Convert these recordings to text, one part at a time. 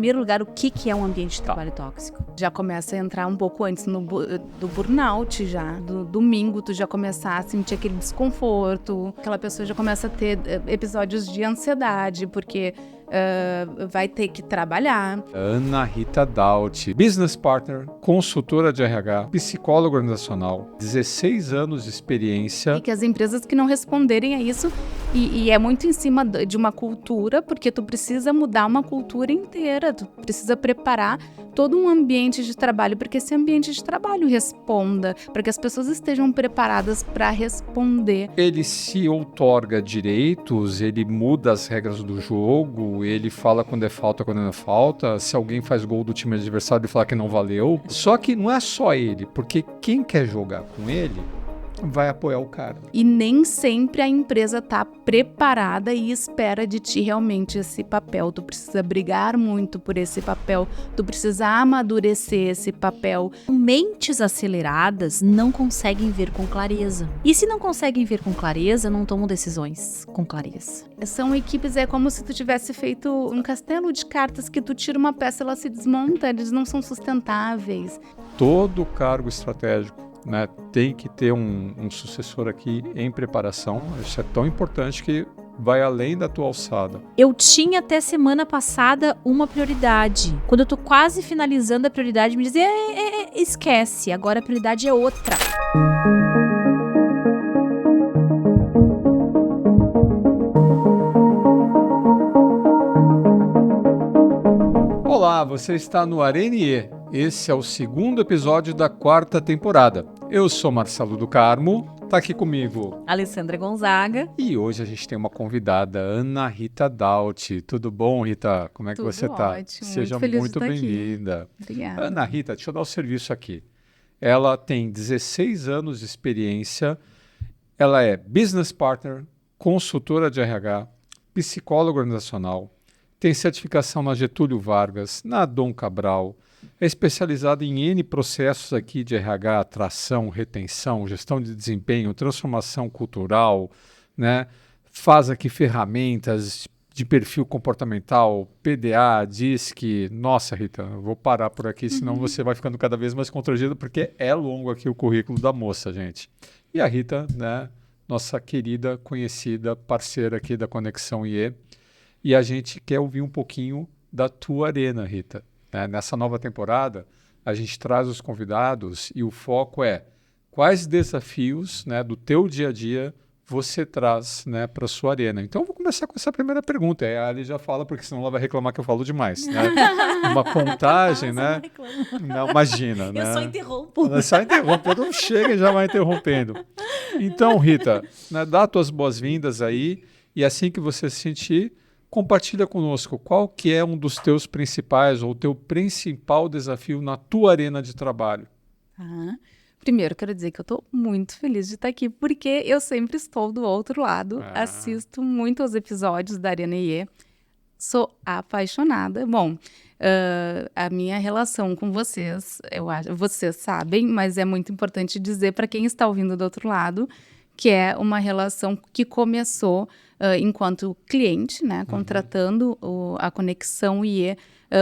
primeiro lugar, o que é um ambiente de trabalho tóxico? Já começa a entrar um pouco antes do burnout já, do domingo, tu já começar a sentir aquele desconforto, aquela pessoa já começa a ter episódios de ansiedade, porque vai ter que trabalhar. Ana Rita Daut, business partner, consultora de RH, psicóloga organizacional, 16 anos de experiência. E que as empresas que não responderem a isso, e é muito em cima de uma cultura, porque tu precisa mudar uma cultura inteira, tu precisa preparar todo um ambiente de trabalho, porque esse ambiente de trabalho responda, para que as pessoas estejam preparadas para responder. Ele se outorga direitos, ele muda as regras do jogo, ele fala quando é falta, quando não é falta, se alguém faz gol do time adversário, ele fala que não valeu. Só que não é só ele, porque quem quer jogar com ele vai apoiar o cara. E nem sempre a empresa está preparada e espera de ti realmente esse papel. Tu precisa brigar muito por esse papel, tu precisa amadurecer esse papel. Mentes aceleradas não conseguem ver com clareza. E se não conseguem ver com clareza, não tomam decisões com clareza. São equipes, é como se tu tivesse feito um castelo de cartas que tu tira uma peça, ela se desmonta, eles não são sustentáveis. Todo cargo estratégico, né, tem que ter um sucessor aqui em preparação. Isso é tão importante que vai além da tua alçada. Eu tinha até semana passada uma prioridade. Quando eu tô quase finalizando a prioridade, me dizem, esquece, agora a prioridade é outra. Olá, você está no Arenie. Esse é o segundo episódio da 4ª temporada. Eu sou Marcelo do Carmo, tá aqui comigo Alessandra Gonzaga. E hoje a gente tem uma convidada, Ana Rita Daut. Tudo bom, Rita? Como é que você tá? Ótimo, Seja muito bem-vinda. Obrigada. Ana Rita, deixa eu dar o serviço aqui. Ela tem 16 anos de experiência, ela é business partner, consultora de RH, psicóloga organizacional, tem certificação na Getúlio Vargas, na Dom Cabral, é especializada em N processos aqui de RH, atração, retenção, gestão de desempenho, transformação cultural, né? Faz aqui ferramentas de perfil comportamental, PDA, DISC. Nossa, Rita, eu vou parar por aqui, senão você vai ficando cada vez mais constrangida, porque é longo aqui o currículo da moça, gente. E a Rita, né? Nossa querida, conhecida, parceira aqui da Conexão IE. E a gente quer ouvir um pouquinho da tua arena, Rita. Nessa nova temporada, a gente traz os convidados e o foco é quais desafios, né, do teu dia a dia você traz, né, para a sua arena. Então, eu vou começar com essa primeira pergunta. A Ali já fala, porque senão ela vai reclamar que eu falo demais. Né? Uma contagem, né? Não, imagina. Eu né? só interrompo. Ela só interrompe, não chega e já vai interrompendo. Então, Rita, né, dá tuas boas-vindas aí e assim que você se sentir, compartilha conosco qual que é um dos teus principais ou o teu principal desafio na tua arena de trabalho. Primeiro, quero dizer que eu estou muito feliz de estar aqui, porque eu sempre estou do outro lado, assisto muito aos episódios da Arena IE, sou apaixonada. Bom, a minha relação com vocês, eu acho, vocês sabem, mas é muito importante dizer para quem está ouvindo do outro lado, que é uma relação que começou enquanto cliente, né, contratando a Conexão IE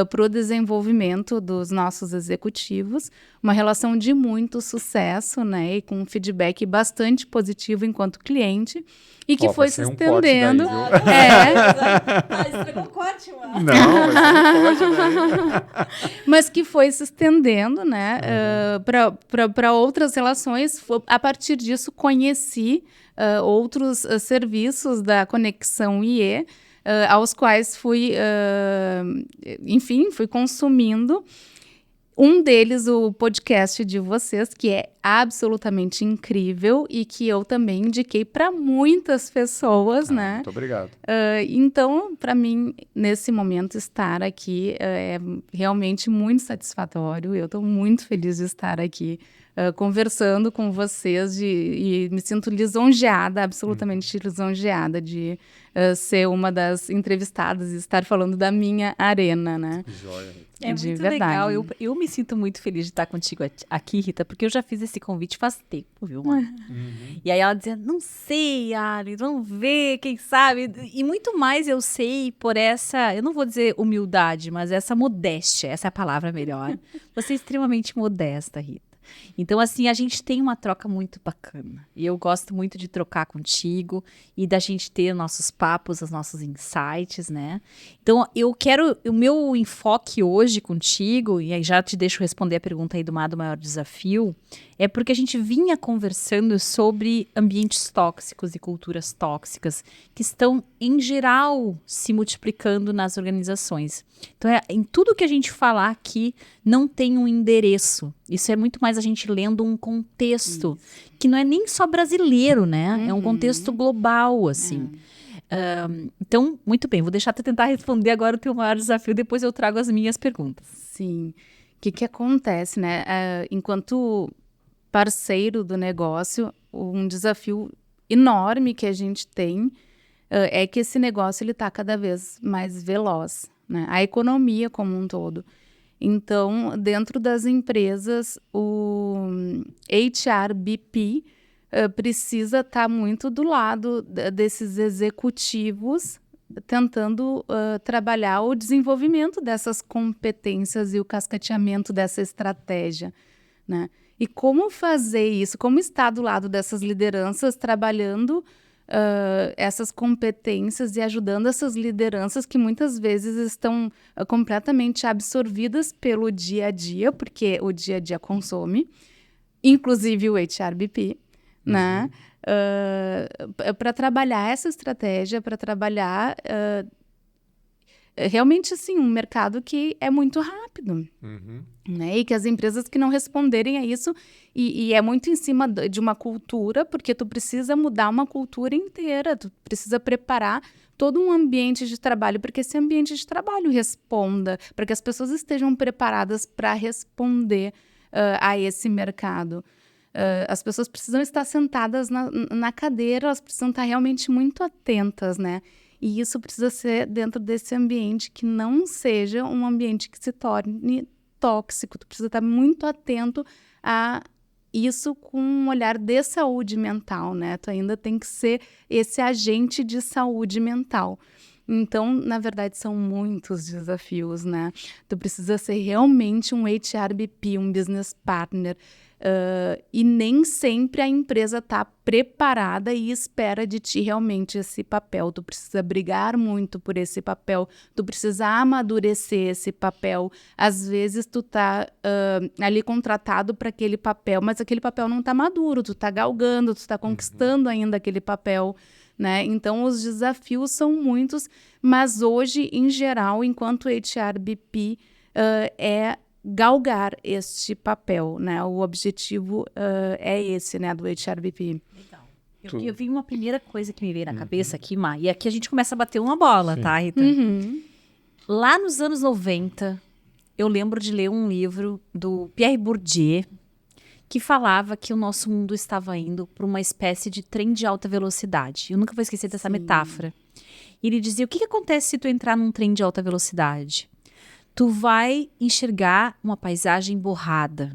para o desenvolvimento dos nossos executivos, uma relação de muito sucesso, né, e com um feedback bastante positivo enquanto cliente, e que foi se estendendo. Estragou o corte, mano. Não, vai ser um corte daí. Mas que foi se estendendo, né, para outras relações. A partir disso, conheci outros serviços da Conexão IE, aos quais fui consumindo. Um deles, o podcast de vocês, que é absolutamente incrível e que eu também indiquei para muitas pessoas, né? Muito obrigado. Então, para mim, nesse momento, estar aqui é realmente muito satisfatório. Eu estou muito feliz de estar aqui conversando com vocês e me sinto lisonjeada, absolutamente lisonjeada de ser uma das entrevistadas e estar falando da minha arena, né? Joia. É De muito verdade. legal. Eu me sinto muito feliz de estar contigo aqui, Rita, porque eu já fiz esse convite faz tempo, viu, mano? E aí ela dizia, não sei, Ali, vamos ver, quem sabe. E muito mais eu sei por essa, eu não vou dizer humildade, mas essa modéstia, essa é a palavra melhor. Você é extremamente modesta, Rita. Então, assim, a gente tem uma troca muito bacana. E eu gosto muito de trocar contigo e da gente ter nossos papos, os nossos insights, né? Então, eu quero... O meu enfoque hoje contigo, e aí já te deixo responder a pergunta aí do Maior Desafio, é porque a gente vinha conversando sobre ambientes tóxicos e culturas tóxicas que estão, em geral, se multiplicando nas organizações. Então, em tudo que a gente falar aqui, não tem um endereço. Isso é muito mais a gente lendo um contexto, que não é nem só brasileiro, né? É um contexto global, assim. Então, muito bem, vou deixar tu tentar responder agora o teu maior desafio, depois eu trago as minhas perguntas. Sim. O que acontece, né? Enquanto parceiro do negócio, um desafio enorme que a gente tem é que esse negócio ele está cada vez mais veloz, né? A economia como um todo. Então, dentro das empresas, o HRBP precisa estar muito do lado desses executivos tentando trabalhar o desenvolvimento dessas competências e o cascateamento dessa estratégia, né? E como fazer isso? Como estar do lado dessas lideranças trabalhando essas competências e ajudando essas lideranças que muitas vezes estão completamente absorvidas pelo dia a dia, porque o dia a dia consome, inclusive o HRBP, né? Para trabalhar essa estratégia, para trabalhar realmente assim, um mercado que é muito rápido. Né? E que as empresas que não responderem a isso, e é muito em cima de uma cultura, porque tu precisa mudar uma cultura inteira, tu precisa preparar todo um ambiente de trabalho, para que esse ambiente de trabalho responda, para que as pessoas estejam preparadas para responder a esse mercado. As pessoas precisam estar sentadas na cadeira, elas precisam estar realmente muito atentas, né? E isso precisa ser dentro desse ambiente que não seja um ambiente que se torne tóxico. Tu precisa estar muito atento a isso com um olhar de saúde mental, né? Tu ainda tem que ser esse agente de saúde mental. Então, na verdade, são muitos desafios, né? Tu precisa ser realmente um HRBP, um business partner. E nem sempre a empresa está preparada e espera de ti realmente esse papel. Tu precisa brigar muito por esse papel, tu precisa amadurecer esse papel. Às vezes tu tá ali contratado para aquele papel, mas aquele papel não está maduro, tu está galgando, tu está conquistando ainda aquele papel, né? Então os desafios são muitos, mas hoje, em geral, enquanto HRBP é galgar este papel, né? O objetivo é esse, né, do HRBP. Legal. Eu vi uma primeira coisa que me veio na cabeça aqui, Má, e aqui a gente começa a bater uma bola, tá, Rita? Lá nos anos 90, eu lembro de ler um livro do Pierre Bourdieu, que falava que o nosso mundo estava indo para uma espécie de trem de alta velocidade. Eu nunca vou esquecer dessa metáfora. E ele dizia, o que acontece se tu entrar num trem de alta velocidade? Tu vai enxergar uma paisagem borrada.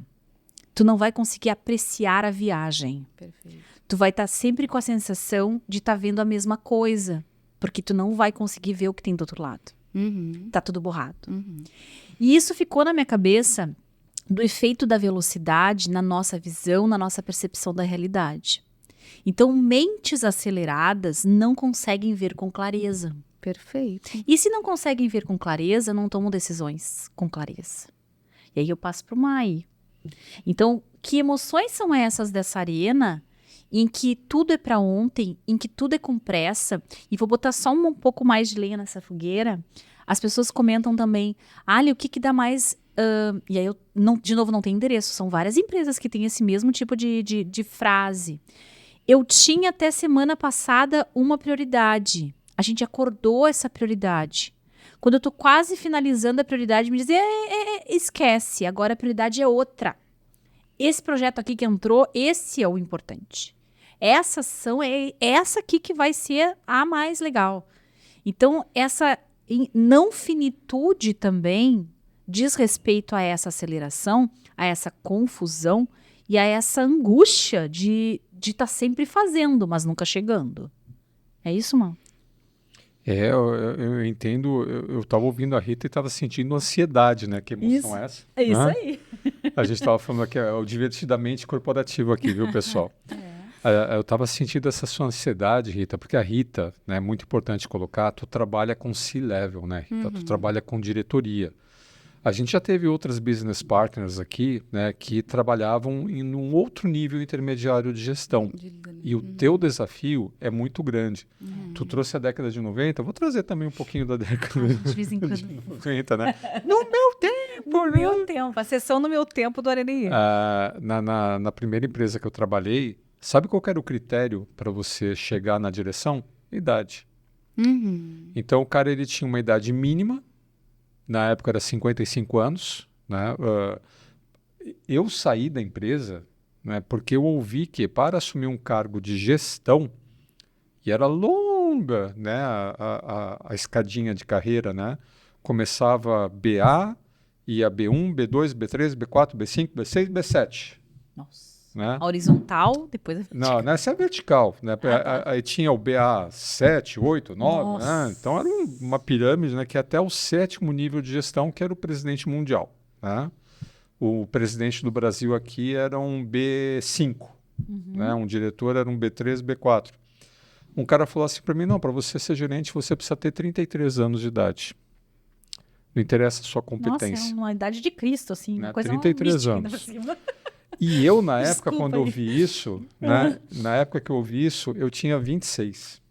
Tu não vai conseguir apreciar a viagem. Perfeito. Tu vai estar sempre com a sensação de estar vendo a mesma coisa, porque tu não vai conseguir ver o que tem do outro lado. Tá tudo borrado. E isso ficou na minha cabeça do efeito da velocidade na nossa visão, na nossa percepção da realidade. Então, mentes aceleradas não conseguem ver com clareza. Perfeito. E se não conseguem ver com clareza, não tomam decisões com clareza. E aí eu passo para o Mai. Então, que emoções são essas dessa arena em que tudo é para ontem, em que tudo é com pressa? E vou botar só um pouco mais de lenha nessa fogueira. As pessoas comentam também, Ali, o que dá mais... e aí, de novo, não tem endereço. São várias empresas que têm esse mesmo tipo de frase. Eu tinha até semana passada uma prioridade. A gente acordou essa prioridade. Quando eu tô quase finalizando a prioridade, me diz, esquece, agora a prioridade é outra. esse projeto aqui que entrou, esse é o importante. Essa ação é essa aqui que vai ser a mais legal. Então, essa não finitude também diz respeito a essa aceleração, a essa confusão e a essa angústia de estar sempre fazendo, mas nunca chegando. É isso, Mal? Eu entendo, eu estava ouvindo a Rita e estava sentindo ansiedade, né? Que emoção é essa? É isso né? aí. A gente estava falando aqui, é o divertidamente corporativo aqui, viu, pessoal? Eu estava sentindo essa sua ansiedade, Rita, porque a Rita, né, é muito importante colocar, tu trabalha com C-level, né, Rita? Tu trabalha com diretoria. A gente já teve outras business partners aqui, né, que trabalhavam em um outro nível intermediário de gestão. E o teu desafio é muito grande. Tu trouxe a década de 90, vou trazer também um pouquinho da década de vez em quando. de 90, né? No meu tempo! No meu tempo, a sessão no meu tempo do Areni. Na primeira empresa que eu trabalhei, sabe qual era o critério para você chegar na direção? Idade. Então, o cara ele tinha uma idade mínima, na época era 55 anos, né? Eu saí da empresa, né, porque eu ouvi que para assumir um cargo de gestão, e era longa, né, a escadinha de carreira, né? Começava BA, ia B1, B2, B3, B4, B5, B6, B7. Nossa. Né? A horizontal, depois a vertical. Não, essa é a vertical. Né? Aí tinha o BA 7, 8, 9. Né? Então era uma pirâmide, né, que até o 7º nível de gestão, que era o presidente mundial. Né? O presidente do Brasil aqui era um B5. Né? Um diretor era um B3, B4. Um cara falou assim para mim, não, para você ser gerente, você precisa ter 33 anos de idade. Não interessa a sua competência. Nossa, é uma idade de Cristo, assim. Né? Uma coisa 33 anos. E eu, na época, quando eu ouvi isso, né, na época que eu ouvi isso, eu tinha 26.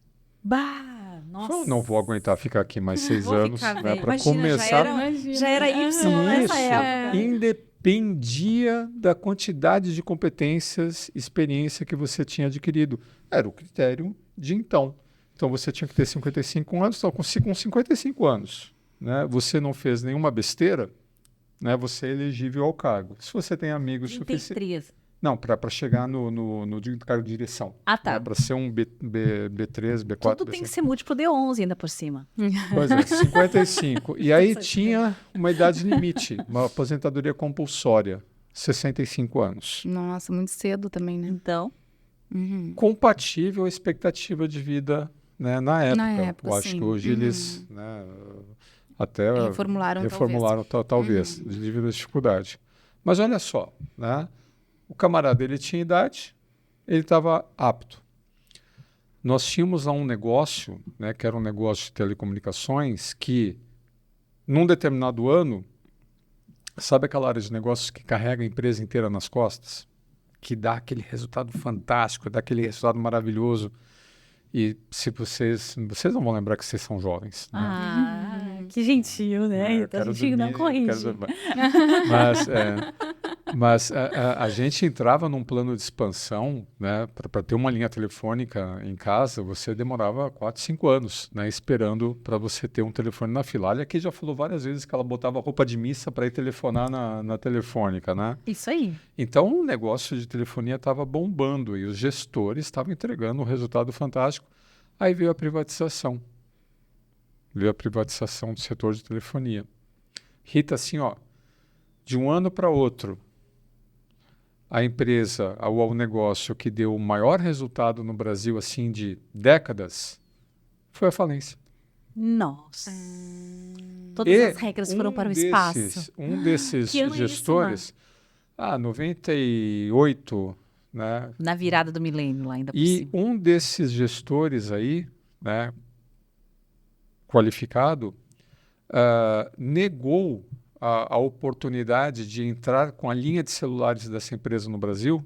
Bah, nossa. Não vou aguentar ficar aqui mais 6 anos, né, para Imagina, começar. Já era Y nessa época. Independia da quantidade de competências, experiência que você tinha adquirido. Era o critério de então. Então você tinha que ter 55 anos, então com 55 anos, né, você não fez nenhuma besteira, né, você é elegível ao cargo. Se você tem amigos suficientes. Não, para chegar no cargo de direção. Ah, tá. Né, para ser um B3, B4, Tudo B5. tem que ser múltiplo de 11 ainda por cima. Pois é, 55. E aí tinha uma idade limite, uma aposentadoria compulsória, 65 anos. Nossa, muito cedo também, né? Então. Compatível à expectativa de vida, né, na época. Na época, eu acho sim. que hoje eles, né, até reformularam talvez devido à dificuldade. Mas olha só, né? O camarada ele tinha idade, ele estava apto. Nós tínhamos lá um negócio, né, que era um negócio de telecomunicações, que num determinado ano, sabe aquela área de negócios que carrega a empresa inteira nas costas? Que dá aquele resultado fantástico, dá aquele resultado maravilhoso. E se vocês não vão lembrar que vocês são jovens. Né? Que gentil, né? A gente não corrige. Mas a gente entrava num plano de expansão, né? Para ter uma linha telefônica em casa, você demorava 4, 5 anos, né? Esperando para você ter um telefone na fila. Olha, aqui já falou várias vezes que ela botava roupa de missa para ir telefonar na telefônica, né? Isso aí. Então o negócio de telefonia estava bombando e os gestores estavam entregando um resultado fantástico. Aí veio a privatização. Veio a privatização do setor de telefonia. Rita, assim, ó, de um ano para outro, a empresa, o negócio que deu o maior resultado no Brasil, assim, de décadas, foi a falência. Nossa. Todas as regras foram para o espaço. Um desses gestores, 98, né? Na virada do milênio, lá ainda por e cima. Um desses gestores aí, né, qualificado, negou a oportunidade de entrar com a linha de celulares dessa empresa no Brasil,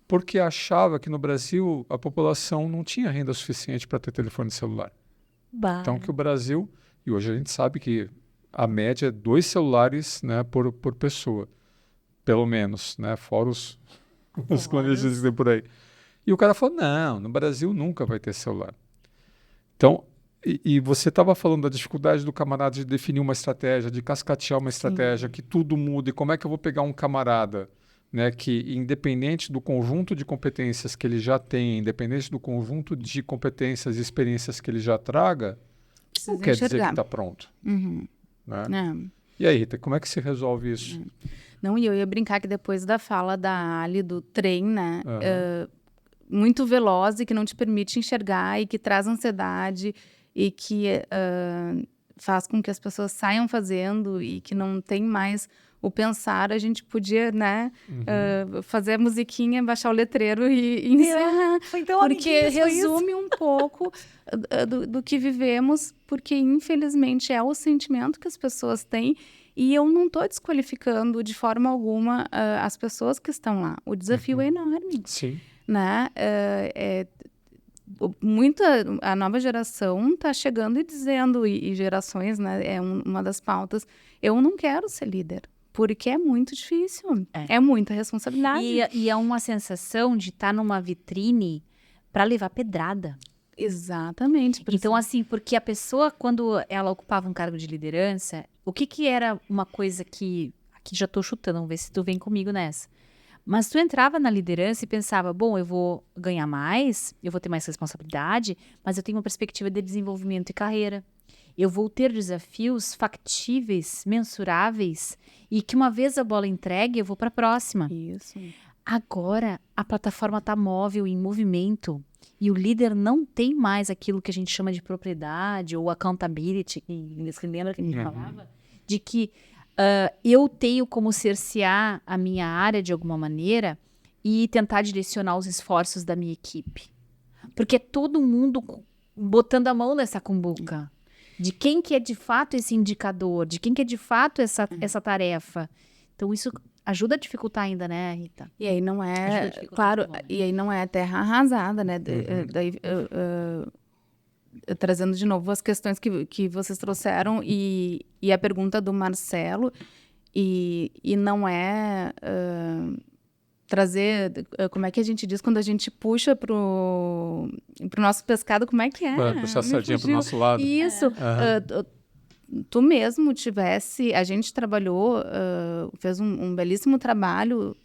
porque achava que no Brasil a população não tinha renda suficiente para ter telefone celular. Então que o Brasil, e hoje a gente sabe que a média é 2 celulares, né, por pessoa, pelo menos, né, fora os clandestinos que tem por aí. E o cara falou, não, no Brasil nunca vai ter celular. Então, e você estava falando da dificuldade do camarada de definir uma estratégia, de cascatear uma estratégia, que tudo muda. E como é que eu vou pegar um camarada né, que independente do conjunto de competências que ele já tem, independente do conjunto de competências e experiências que ele já traga, não quer dizer que está pronto. Né? E aí, Rita, como é que se resolve isso? Não, e eu ia brincar que depois da fala da Ali do trem, né, muito veloz e que não te permite enxergar e que traz ansiedade e que faz com que as pessoas saiam fazendo e que não tem mais o pensar, a gente podia, né, fazer a musiquinha, baixar o letreiro e encerrar. Então, porque resume um pouco do que vivemos, porque infelizmente é o sentimento que as pessoas têm e eu não estou desqualificando de forma alguma as pessoas que estão lá. O desafio é enorme. Sim. Né? A nova geração está chegando e dizendo, e gerações, né, é uma das pautas, eu não quero ser líder. Porque é muito difícil. É muita responsabilidade. E é uma sensação de estar numa vitrine para levar pedrada. Exatamente. Então, assim, porque a pessoa, quando ela ocupava um cargo de liderança, o que era uma coisa que... Aqui já estou chutando, vamos ver se tu vem comigo nessa. Mas tu entrava na liderança e pensava, bom, eu vou ganhar mais, eu vou ter mais responsabilidade, mas eu tenho uma perspectiva de desenvolvimento e carreira. Eu vou ter desafios factíveis, mensuráveis, e que uma vez a bola entregue, eu vou para a próxima. Isso. Agora, a plataforma está móvel, em movimento, e o líder não tem mais aquilo que a gente chama de propriedade ou accountability, que lembra que a gente falava, de que eu tenho como cercear a minha área de alguma maneira e tentar direcionar os esforços da minha equipe. Porque é todo mundo botando a mão nessa cumbuca. De quem que é de fato esse indicador, de quem que é de fato essa tarefa. Então, isso ajuda a dificultar ainda, né, Rita? E aí não é, claro, e aí não é terra arrasada, né? Trazendo de novo as questões que vocês trouxeram e a pergunta do Marcelo, e não é... trazer, como é que a gente diz quando a gente puxa pro nosso pescado, como é que é? Puxar a sardinha pro nosso lado. Isso. Tu mesmo a gente trabalhou, fez um belíssimo trabalho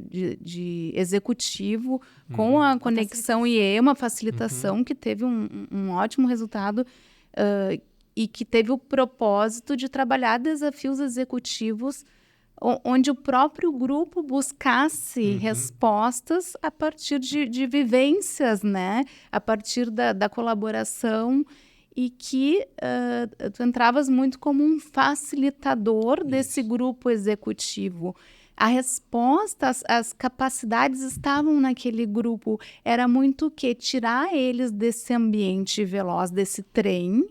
de executivo com a Conexão IE, uma facilitação que teve um ótimo resultado e que teve o propósito de trabalhar desafios executivos onde o próprio grupo buscasse respostas a partir de vivências, né? A partir da colaboração e que tu entravas muito como um facilitador desse grupo executivo. A resposta, as capacidades estavam naquele grupo. Era muito o quê? Tirar eles desse ambiente veloz, desse trem,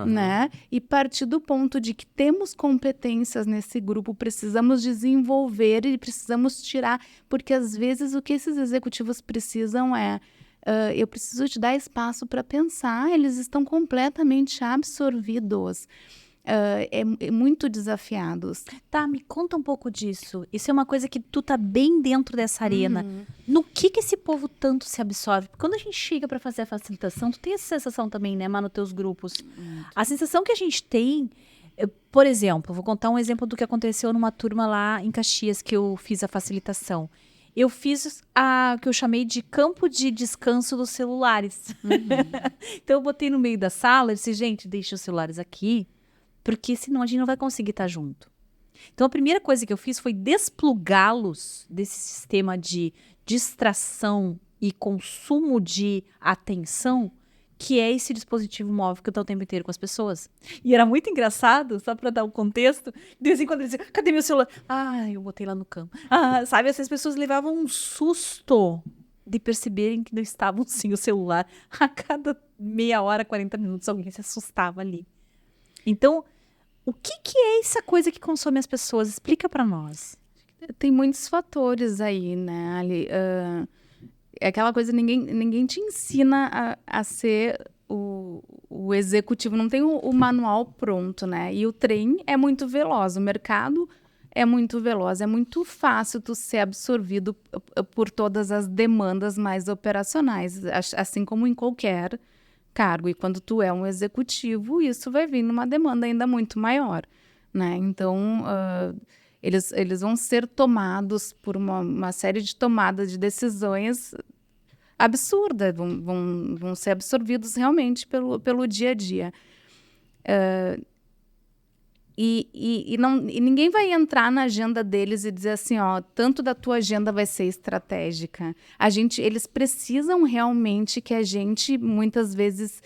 né? E partir do ponto de que temos competências nesse grupo, precisamos desenvolver e precisamos tirar, porque às vezes o que esses executivos precisam é eu preciso te dar espaço para pensar, eles estão completamente absorvidos. Muito desafiados. Tá, me conta um pouco disso. Isso é uma coisa que tu tá bem dentro dessa arena. No que esse povo tanto se absorve? Porque quando a gente chega para fazer a facilitação, tu tem essa sensação também, né, nos teus grupos. A sensação que a gente tem, por exemplo, vou contar um exemplo do que aconteceu numa turma lá em Caxias que eu fiz a facilitação. Eu fiz o que eu chamei de campo de descanso dos celulares. Então eu botei no meio da sala e disse, gente, deixa os celulares aqui, porque senão a gente não vai conseguir estar junto. Então, a primeira coisa que eu fiz foi desplugá-los desse sistema de distração e consumo de atenção, que é esse dispositivo móvel que eu estou o tempo inteiro com as pessoas. E era muito engraçado, só para dar um contexto, de vez em quando eles diziam, cadê meu celular? Eu botei lá no campo. Sabe, essas pessoas levavam um susto de perceberem que não estavam sem o celular. A cada meia hora, 40 minutos, alguém se assustava ali. Então, o que é essa coisa que consome as pessoas? Explica para nós. Tem muitos fatores aí, né, Ali? É aquela coisa, ninguém te ensina a ser o executivo, não tem o manual pronto, né? E o trem é muito veloz, o mercado é muito veloz, é muito fácil tu ser absorvido por todas as demandas mais operacionais, assim como em qualquer cargo. E quando tu é um executivo, isso vai vir numa demanda ainda muito maior, né? Então, eles vão ser tomados por uma série de tomadas de decisões absurdas, vão ser absorvidos realmente pelo dia a dia. E ninguém vai entrar na agenda deles e dizer assim, ó, tanto da tua agenda vai ser estratégica. Eles precisam realmente que a gente, muitas vezes,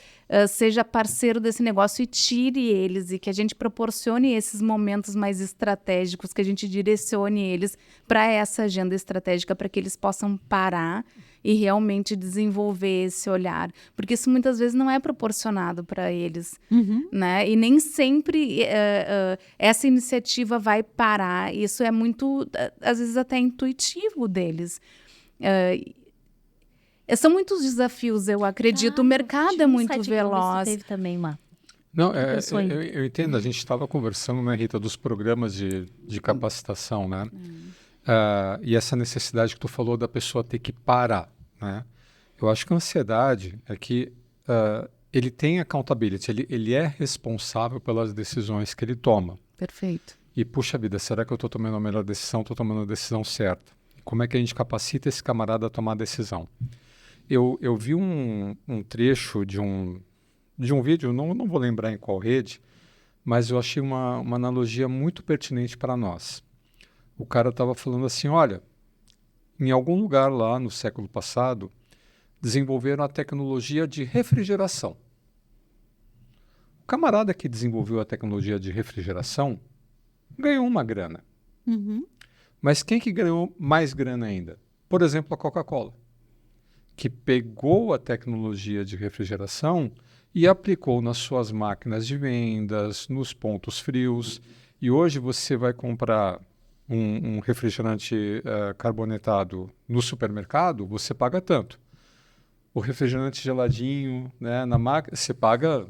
seja parceiro desse negócio e tire eles, e que a gente proporcione esses momentos mais estratégicos, que a gente direcione eles para essa agenda estratégica, para que eles possam parar e realmente desenvolver esse olhar. Porque isso muitas vezes não é proporcionado para eles, né? E nem sempre essa iniciativa vai parar. Isso é muito, às vezes, até intuitivo deles. São muitos desafios, eu acredito. O mercado é muito veloz. Teve também uma... Não, eu entendo. A gente estava conversando, né, Rita, dos programas de capacitação, né? E essa necessidade que tu falou da pessoa ter que parar, né? Eu acho que a ansiedade é que ele tem accountability, ele é responsável pelas decisões que ele toma. Perfeito. E, puxa vida, será que eu estou tomando a melhor decisão? Estou tomando a decisão certa? Como é que a gente capacita esse camarada a tomar a decisão? Eu vi um trecho de um vídeo, não vou lembrar em qual rede, mas eu achei uma analogia muito pertinente para nós. O cara estava falando assim, olha, em algum lugar lá no século passado, desenvolveram a tecnologia de refrigeração. O camarada que desenvolveu a tecnologia de refrigeração ganhou uma grana. Mas quem que ganhou mais grana ainda? Por exemplo, a Coca-Cola, que pegou a tecnologia de refrigeração e aplicou nas suas máquinas de vendas, nos pontos frios. E hoje você vai comprar um refrigerante carbonatado no supermercado, você paga tanto. O refrigerante geladinho, né, na máquina, você paga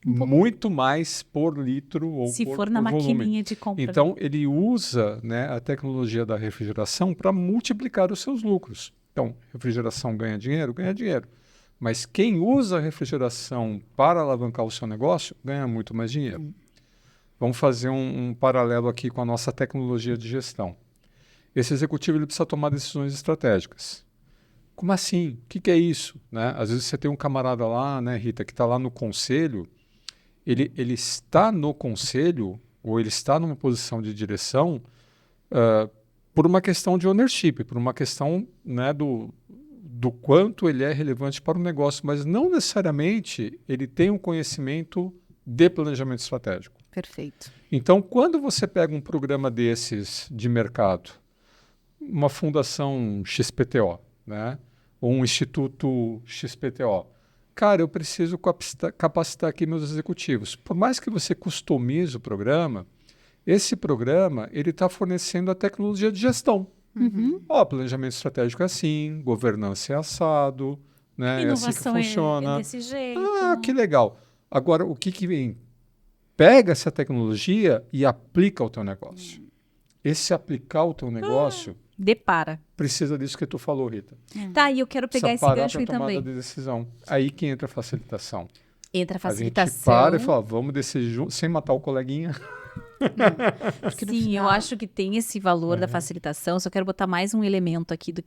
muito mais por litro ou se por for na volume. maquininha de compra. Então, ele usa, né, a tecnologia da refrigeração para multiplicar os seus lucros. Então, refrigeração ganha dinheiro? Ganha dinheiro. Mas quem usa a refrigeração para alavancar o seu negócio ganha muito mais dinheiro. Vamos fazer um paralelo aqui com a nossa tecnologia de gestão. Esse executivo ele precisa tomar decisões estratégicas. Como assim? O que é isso? Né? Às vezes você tem um camarada lá, né, Rita, que está lá no conselho, ele está no conselho, ou ele está numa posição de direção por uma questão de ownership, por uma questão, né, do quanto ele é relevante para o negócio, mas não necessariamente ele tem um conhecimento de planejamento estratégico. Perfeito. Então, quando você pega um programa desses de mercado, uma fundação XPTO, né, ou um instituto XPTO, cara, eu preciso capacitar aqui meus executivos. Por mais que você customize o programa, esse programa ele está fornecendo a tecnologia de gestão. Planejamento estratégico é assim, governança é assado, né, inovação é assim que funciona. é desse jeito. Que legal. Agora, o que vem? Pega essa tecnologia e aplica ao teu negócio. Esse aplicar ao teu negócio Depara. precisa disso que tu falou, Rita. Tá, e eu quero pegar esse gancho aí também. De decisão. Aí que entra a facilitação. Entra a facilitação. A gente para e fala, vamos decidir junto, sem matar o coleguinha. Sim, eu acho que tem esse valor da facilitação. Só quero botar mais um elemento aqui do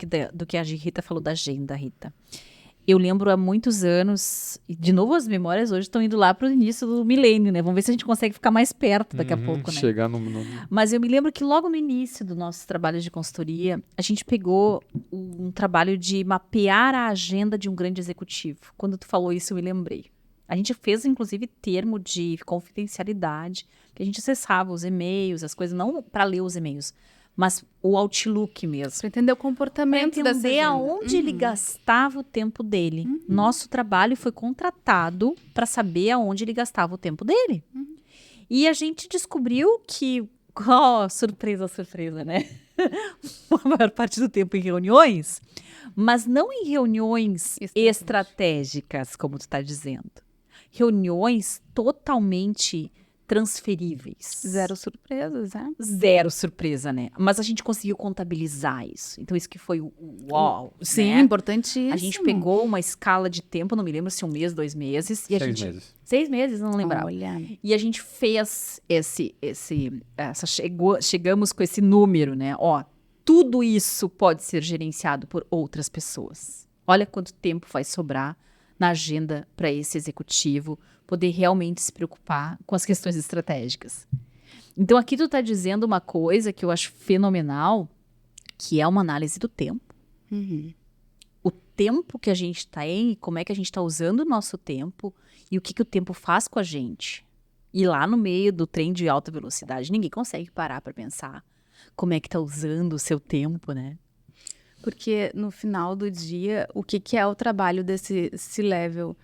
que a Rita falou da agenda, Rita. Eu lembro há muitos anos, e de novo as memórias hoje estão indo lá para o início do milênio, né? Vamos ver se a gente consegue ficar mais perto daqui a pouco, né? Chegar no... Mas eu me lembro que logo no início do nosso trabalho de consultoria, a gente pegou um trabalho de mapear a agenda de um grande executivo. Quando tu falou isso, eu me lembrei. A gente fez, inclusive, termo de confidencialidade, que a gente acessava os e-mails, as coisas, não para ler os e-mails, mas o Outlook mesmo. Para entender o comportamento dessa agenda. Para entender aonde ele gastava o tempo dele. Nosso trabalho foi contratado para saber aonde ele gastava o tempo dele. E a gente descobriu que, surpresa, surpresa, né? A maior parte do tempo em reuniões, mas não em reuniões estratégicas, como tu está dizendo. Reuniões totalmente transferíveis. Zero surpresas, né? Zero surpresa, né? Mas a gente conseguiu contabilizar isso. Então, isso que foi o uau, Sim, né? importantíssimo. A gente pegou uma escala de tempo, não me lembro se 1 mês, 2 meses. E a 6 gente, meses. 6 meses, não lembrava. Olha. E a gente fez chegamos com esse número, né? Ó, tudo isso pode ser gerenciado por outras pessoas. Olha quanto tempo vai sobrar na agenda para esse executivo poder realmente se preocupar com as questões estratégicas. Então, aqui tu está dizendo uma coisa que eu acho fenomenal, que é uma análise do tempo. Uhum. O tempo que a gente tem e como é que a gente está usando o nosso tempo e o que o tempo faz com a gente. E lá no meio do trem de alta velocidade, ninguém consegue parar para pensar como é que está usando o seu tempo, né? Porque no final do dia, o que é o trabalho desse C-Level?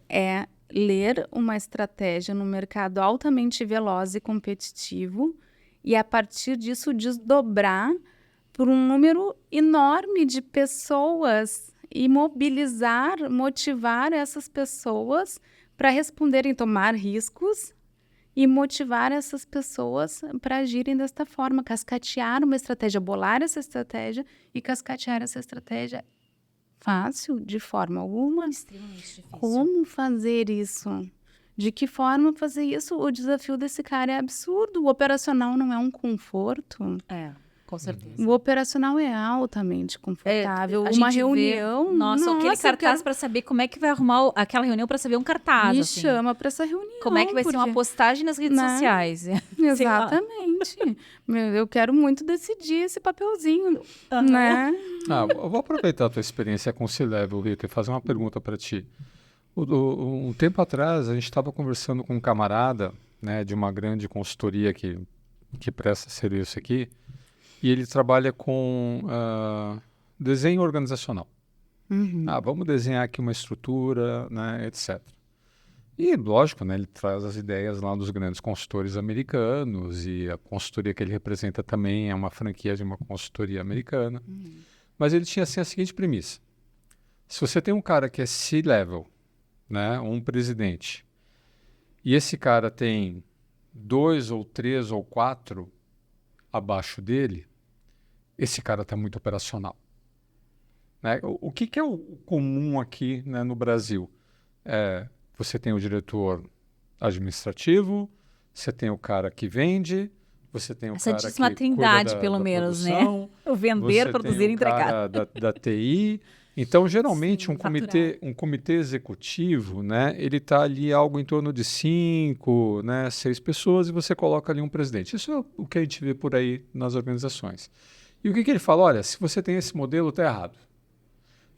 É ler uma estratégia no mercado altamente veloz e competitivo e, a partir disso, desdobrar por um número enorme de pessoas e motivar essas pessoas para responderem, tomar riscos e motivar essas pessoas para agirem desta forma, cascatear uma estratégia, bolar essa estratégia e cascatear essa estratégia. Fácil? De forma alguma. Extremamente difícil. Como fazer isso? De que forma fazer isso? O desafio desse cara é absurdo. O operacional não é um conforto. Com certeza. O operacional é altamente confortável. A Uma gente reunião. vê, nossa, aquele cartaz para saber como é que vai arrumar aquela reunião, para saber um cartaz. Me assim. chama para essa reunião. Como é que vai ser uma postagem nas redes sociais? Exatamente. Eu quero muito decidir esse papelzinho, né? Eu vou aproveitar a tua experiência com o C-Level, Rita, e fazer uma pergunta para ti. Um tempo atrás, a gente estava conversando com um camarada, né, de uma grande consultoria que presta serviço aqui, e ele trabalha com desenho organizacional. Uhum. Vamos desenhar aqui uma estrutura, né, etc. E, lógico, né, ele traz as ideias lá dos grandes consultores americanos, e a consultoria que ele representa também é uma franquia de uma consultoria americana. Uhum. Mas ele tinha assim, a seguinte premissa. Se você tem um cara que é C-level, né, um presidente, e esse cara tem 2 ou 3 ou 4 abaixo dele, esse cara está muito operacional. Né? O que é o comum aqui, né, no Brasil? Você tem o diretor administrativo, você tem o cara que vende, você tem o Essa cara Santíssima que Trindade, cuida pelo da menos, produção, né? O vender, você produzir tem e o entregar. cara da TI. Então, geralmente, Sim, um comitê executivo, né, ele está ali algo em torno de 5, né, 6 pessoas e você coloca ali um presidente. Isso é o que a gente vê por aí nas organizações. E o que ele fala? Olha, se você tem esse modelo, está errado.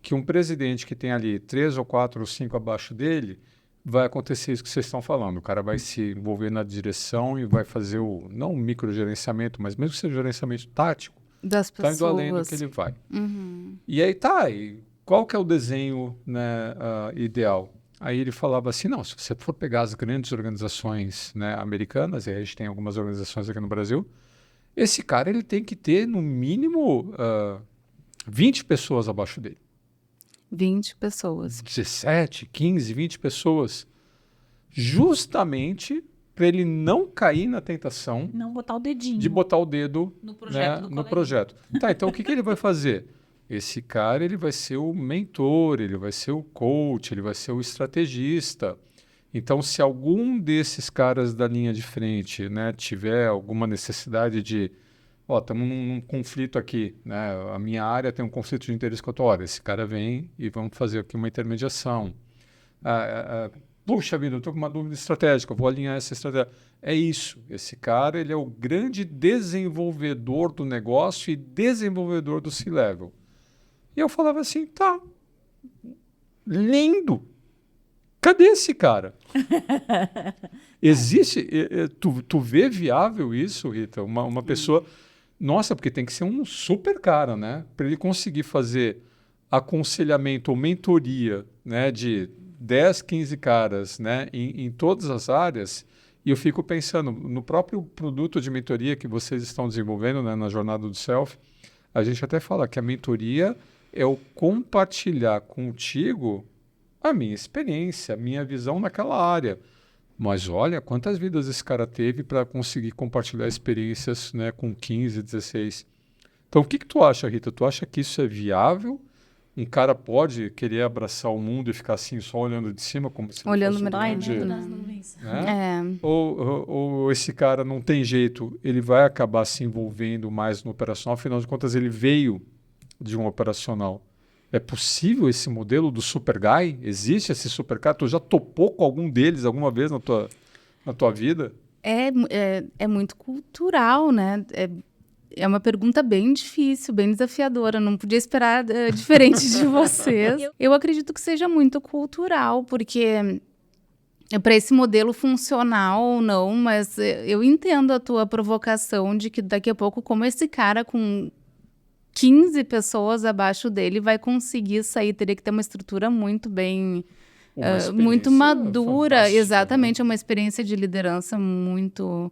Que um presidente que tem ali 3 ou 4 ou 5 abaixo dele, vai acontecer isso que vocês estão falando. O cara vai se envolver na direção e vai fazer não um microgerenciamento, mas mesmo que seja gerenciamento tático, Das pessoas. está indo além do que ele vai. Uhum. E aí e qual que é o desenho, né, ideal? Aí ele falava assim, não, se você for pegar as grandes organizações, né, americanas, e aí a gente tem algumas organizações aqui no Brasil, esse cara ele tem que ter no mínimo 20 pessoas abaixo dele. 20 pessoas. 17, 15, 20 pessoas. Justamente para ele não cair na tentação Não botar o dedinho. de botar o dedo no projeto, né, do no projeto. Tá, então o que ele vai fazer? Esse cara ele vai ser o mentor, ele vai ser o coach, ele vai ser o estrategista. Então, se algum desses caras da linha de frente, né, tiver alguma necessidade de, estamos num conflito aqui, né, a minha área tem um conflito de interesse com a tua área, esse cara vem e vamos fazer aqui uma intermediação. Puxa vida, eu estou com uma dúvida estratégica, eu vou alinhar essa estratégia. É isso, esse cara ele é o grande desenvolvedor do negócio e desenvolvedor do C-Level. E eu falava assim, tá, lindo. Cadê esse cara? Existe, tu vê viável isso, Rita? Uma pessoa, nossa, porque tem que ser um super cara, né? Para ele conseguir fazer aconselhamento ou mentoria, né, de 10, 15 caras, né, em todas as áreas. E eu fico pensando, no próprio produto de mentoria que vocês estão desenvolvendo, né, na Jornada do Self, a gente até fala que a mentoria é o compartilhar contigo a minha experiência, a minha visão naquela área. Mas olha quantas vidas esse cara teve para conseguir compartilhar experiências, né, com 15, 16. Então, o que tu acha, Rita? Tu acha que isso é viável? Um cara pode querer abraçar o mundo e ficar assim, só olhando de cima, como se olhando fosse mercado, né? Ou esse cara não tem jeito, ele vai acabar se envolvendo mais no operacional, afinal de contas, ele veio de um operacional. É possível esse modelo do super guy? Existe esse super cara? Tu já topou com algum deles alguma vez na tua vida? É muito cultural, né? É uma pergunta bem difícil, bem desafiadora. Não podia esperar diferente de vocês. Eu acredito que seja muito cultural, porque para esse modelo funcional ou não, mas eu entendo a tua provocação de que daqui a pouco, como esse cara com 15 pessoas abaixo dele vai conseguir sair, teria que ter uma estrutura muito bem, muito madura. Exatamente, é uma experiência de liderança muito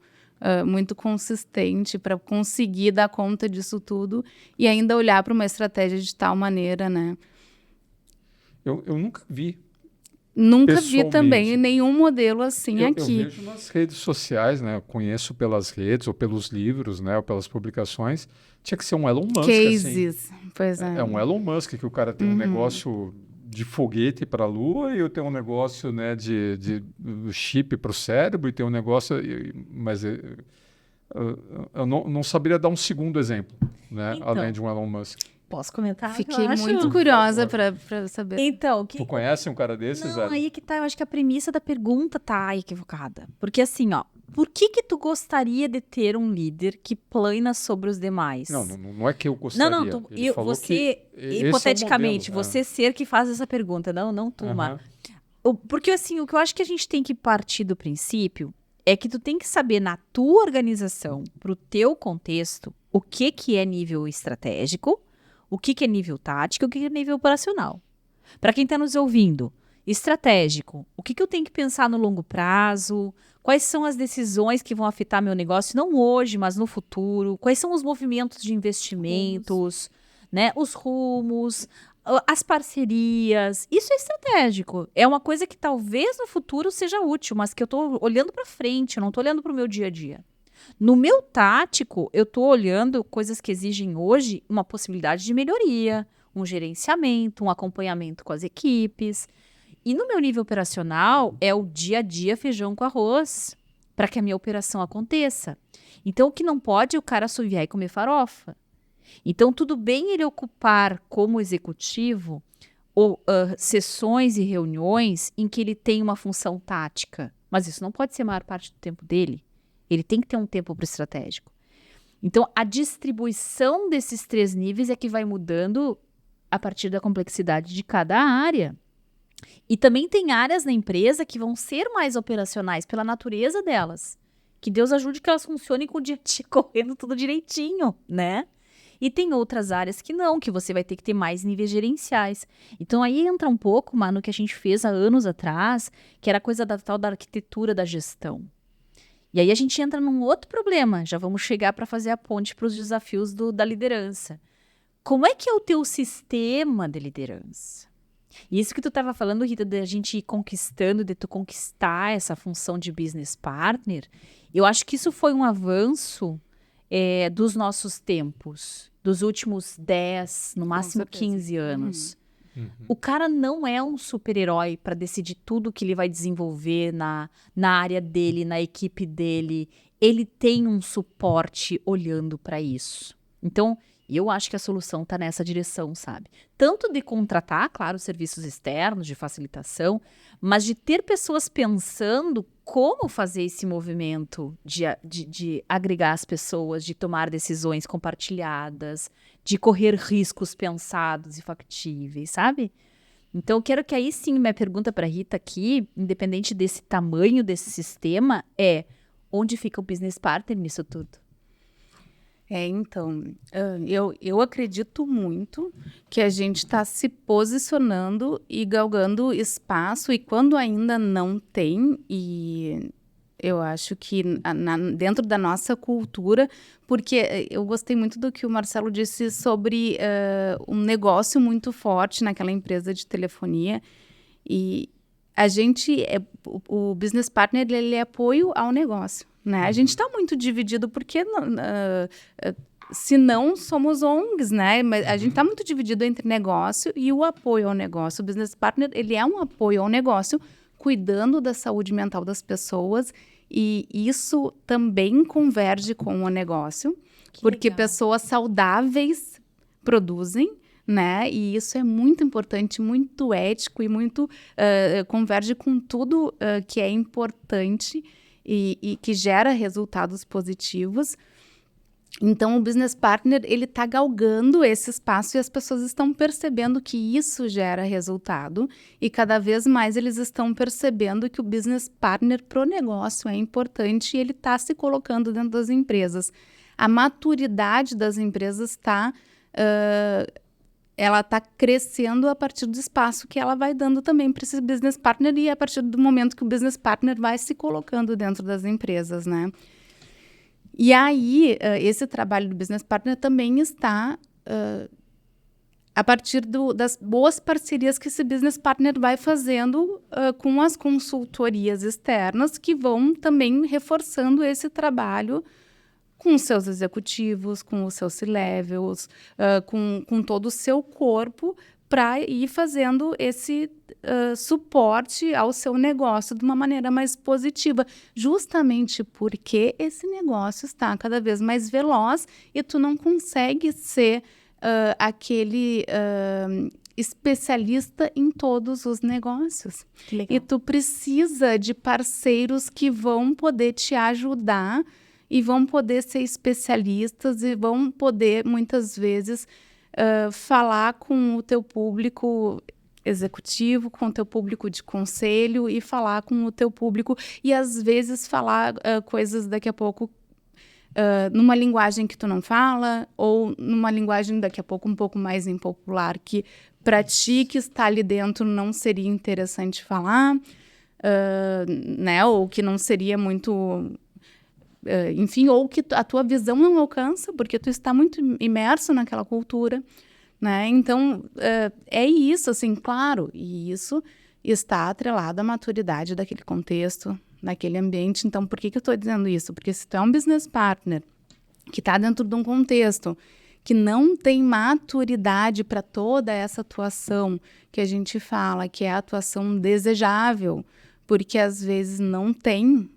consistente para conseguir dar conta disso tudo e ainda olhar para uma estratégia de tal maneira, né? Eu nunca vi. Nunca vi também nenhum modelo assim aqui. Eu vejo nas redes sociais, né? Eu conheço pelas redes ou pelos livros, né? Ou pelas publicações. Tinha que ser um Elon Musk, cases, assim. Pois é. É um Elon Musk que o cara tem um negócio de foguete para a Lua e eu tenho um negócio, né, de chip para o cérebro e tem um negócio... Mas eu não saberia dar um segundo exemplo, né? Então, além de um Elon Musk. Posso comentar? Fiquei muito curiosa para saber. Então, Tu conhece um cara desses? Não, aí que tá, eu acho que a premissa da pergunta tá equivocada. Porque assim, ó, por que tu gostaria de ter um líder que plana sobre os demais? Não é que eu gostaria. Não, você, hipoteticamente, é o modelo, você ser que faz essa pergunta, não tu, Mar. Porque assim, o que eu acho que a gente tem que partir do princípio é que tu tem que saber na tua organização, pro teu contexto, o que é nível estratégico, o que é nível tático e o que é nível operacional. Para quem está nos ouvindo, estratégico, o que eu tenho que pensar no longo prazo, quais são as decisões que vão afetar meu negócio, não hoje, mas no futuro, quais são os movimentos de investimentos, né, os rumos, as parcerias, isso é estratégico. É uma coisa que talvez no futuro seja útil, mas que eu estou olhando para frente, eu não estou olhando para o meu dia a dia. No meu tático, eu estou olhando coisas que exigem hoje uma possibilidade de melhoria, um gerenciamento, um acompanhamento com as equipes. E no meu nível operacional, é o dia a dia feijão com arroz para que a minha operação aconteça. Então, o que não pode é o cara assoviar e comer farofa. Então, tudo bem ele ocupar como executivo sessões e reuniões em que ele tem uma função tática, mas isso não pode ser a maior parte do tempo dele. Ele tem que ter um tempo para o estratégico. Então, a distribuição desses 3 níveis é que vai mudando a partir da complexidade de cada área. E também tem áreas na empresa que vão ser mais operacionais pela natureza delas. Que Deus ajude que elas funcionem com o dia a dia correndo tudo direitinho, né? E tem outras áreas que não, que você vai ter que ter mais níveis gerenciais. Então, aí entra um pouco, no que a gente fez há anos atrás, que era a coisa da tal da arquitetura da gestão. E aí a gente entra num outro problema, já vamos chegar para fazer a ponte para os desafios da liderança. Como é que é o teu sistema de liderança? E isso que tu estava falando, Rita, de a gente ir conquistando, de tu conquistar essa função de business partner, eu acho que isso foi um avanço dos nossos tempos, dos últimos 10, no máximo 15 anos. O cara não é um super-herói para decidir tudo que ele vai desenvolver na área dele, na equipe dele. Ele tem um suporte olhando para isso. Então, eu acho que a solução está nessa direção, sabe? Tanto de contratar, claro, serviços externos de facilitação, mas de ter pessoas pensando como fazer esse movimento de agregar as pessoas, de tomar decisões compartilhadas, de correr riscos pensados e factíveis, sabe? Então, eu quero que aí sim, minha pergunta para a Rita aqui, independente desse tamanho desse sistema, é onde fica o business partner nisso tudo? Então, eu acredito muito que a gente está se posicionando e galgando espaço, e quando ainda não tem, e eu acho que dentro da nossa cultura, porque eu gostei muito do que o Marcelo disse sobre um negócio muito forte naquela empresa de telefonia, e a gente, o business partner, ele é apoio ao negócio, né? A gente está muito dividido porque, se não somos ONGs, né? Mas a gente está muito dividido entre negócio e o apoio ao negócio. O business partner, ele é um apoio ao negócio, cuidando da saúde mental das pessoas, e isso também converge com o negócio, porque legal. pessoas saudáveis produzem, né? E isso é muito importante, muito ético e muito converge com tudo que é importante e que gera resultados positivos. Então, o business partner, ele está galgando esse espaço e as pessoas estão percebendo que isso gera resultado, e cada vez mais eles estão percebendo que o business partner pro negócio é importante, e ele está se colocando dentro das empresas. A maturidade das empresas está crescendo a partir do espaço que ela vai dando também para esse business partner, e a partir do momento que o business partner vai se colocando dentro das empresas, né? E aí, esse trabalho do business partner também está a partir das boas parcerias que esse business partner vai fazendo com as consultorias externas, que vão também reforçando esse trabalho com os seus executivos, com os seus C-levels, com todo o seu corpo, para ir fazendo esse suporte ao seu negócio de uma maneira mais positiva, justamente porque esse negócio está cada vez mais veloz e tu não consegue ser aquele especialista em todos os negócios. Que legal. E tu precisa de parceiros que vão poder te ajudar e vão poder ser especialistas e vão poder, muitas vezes, falar com o teu público executivo, com o teu público de conselho, e falar com o teu público, e às vezes falar coisas daqui a pouco numa linguagem que tu não fala, ou numa linguagem daqui a pouco um pouco mais impopular, que para ti que está ali dentro não seria interessante falar, né? Ou que não seria muito... enfim, ou que a tua visão não alcança, porque tu está muito imerso naquela cultura, né? Então, é isso, assim, claro, e isso está atrelado à maturidade daquele contexto, naquele ambiente. Então, por que eu estou dizendo isso? Porque se tu é um business partner que está dentro de um contexto que não tem maturidade para toda essa atuação que a gente fala, que é a atuação desejável, porque às vezes não tem,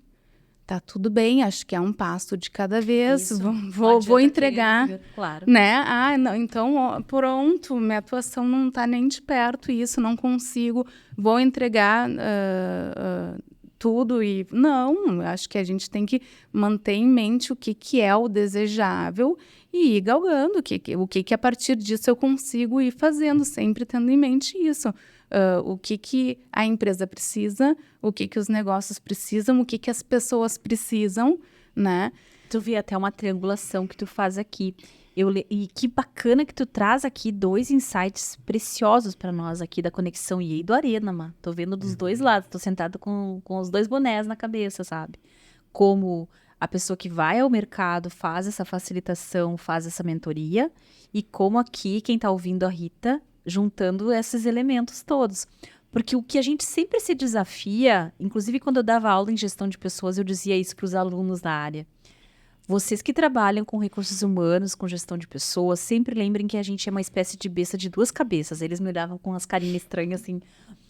tá tudo bem, acho que é um passo de cada vez, vou entregar, claro. né? Não, então, pronto, minha atuação não está nem de perto isso, não consigo, vou entregar tudo e... Não, acho que a gente tem que manter em mente o que é o desejável e ir galgando o que a partir disso eu consigo ir fazendo, sempre tendo em mente isso. O que a empresa precisa, o que os negócios precisam, o que as pessoas precisam, né? Tu vê até uma triangulação que tu faz aqui. E que bacana que tu traz aqui 2 insights preciosos para nós aqui da Conexão EA e do Arena, mano. Tô vendo dos dois lados, tô sentada com os 2 bonés na cabeça, sabe? Como a pessoa que vai ao mercado faz essa facilitação, faz essa mentoria, e como aqui quem tá ouvindo a Rita juntando esses elementos todos. Porque o que a gente sempre se desafia, inclusive quando eu dava aula em gestão de pessoas, eu dizia isso para os alunos da área. Vocês que trabalham com recursos humanos, com gestão de pessoas, sempre lembrem que a gente é uma espécie de besta de 2 cabeças. Eles me olhavam com as carinhas estranhas, assim.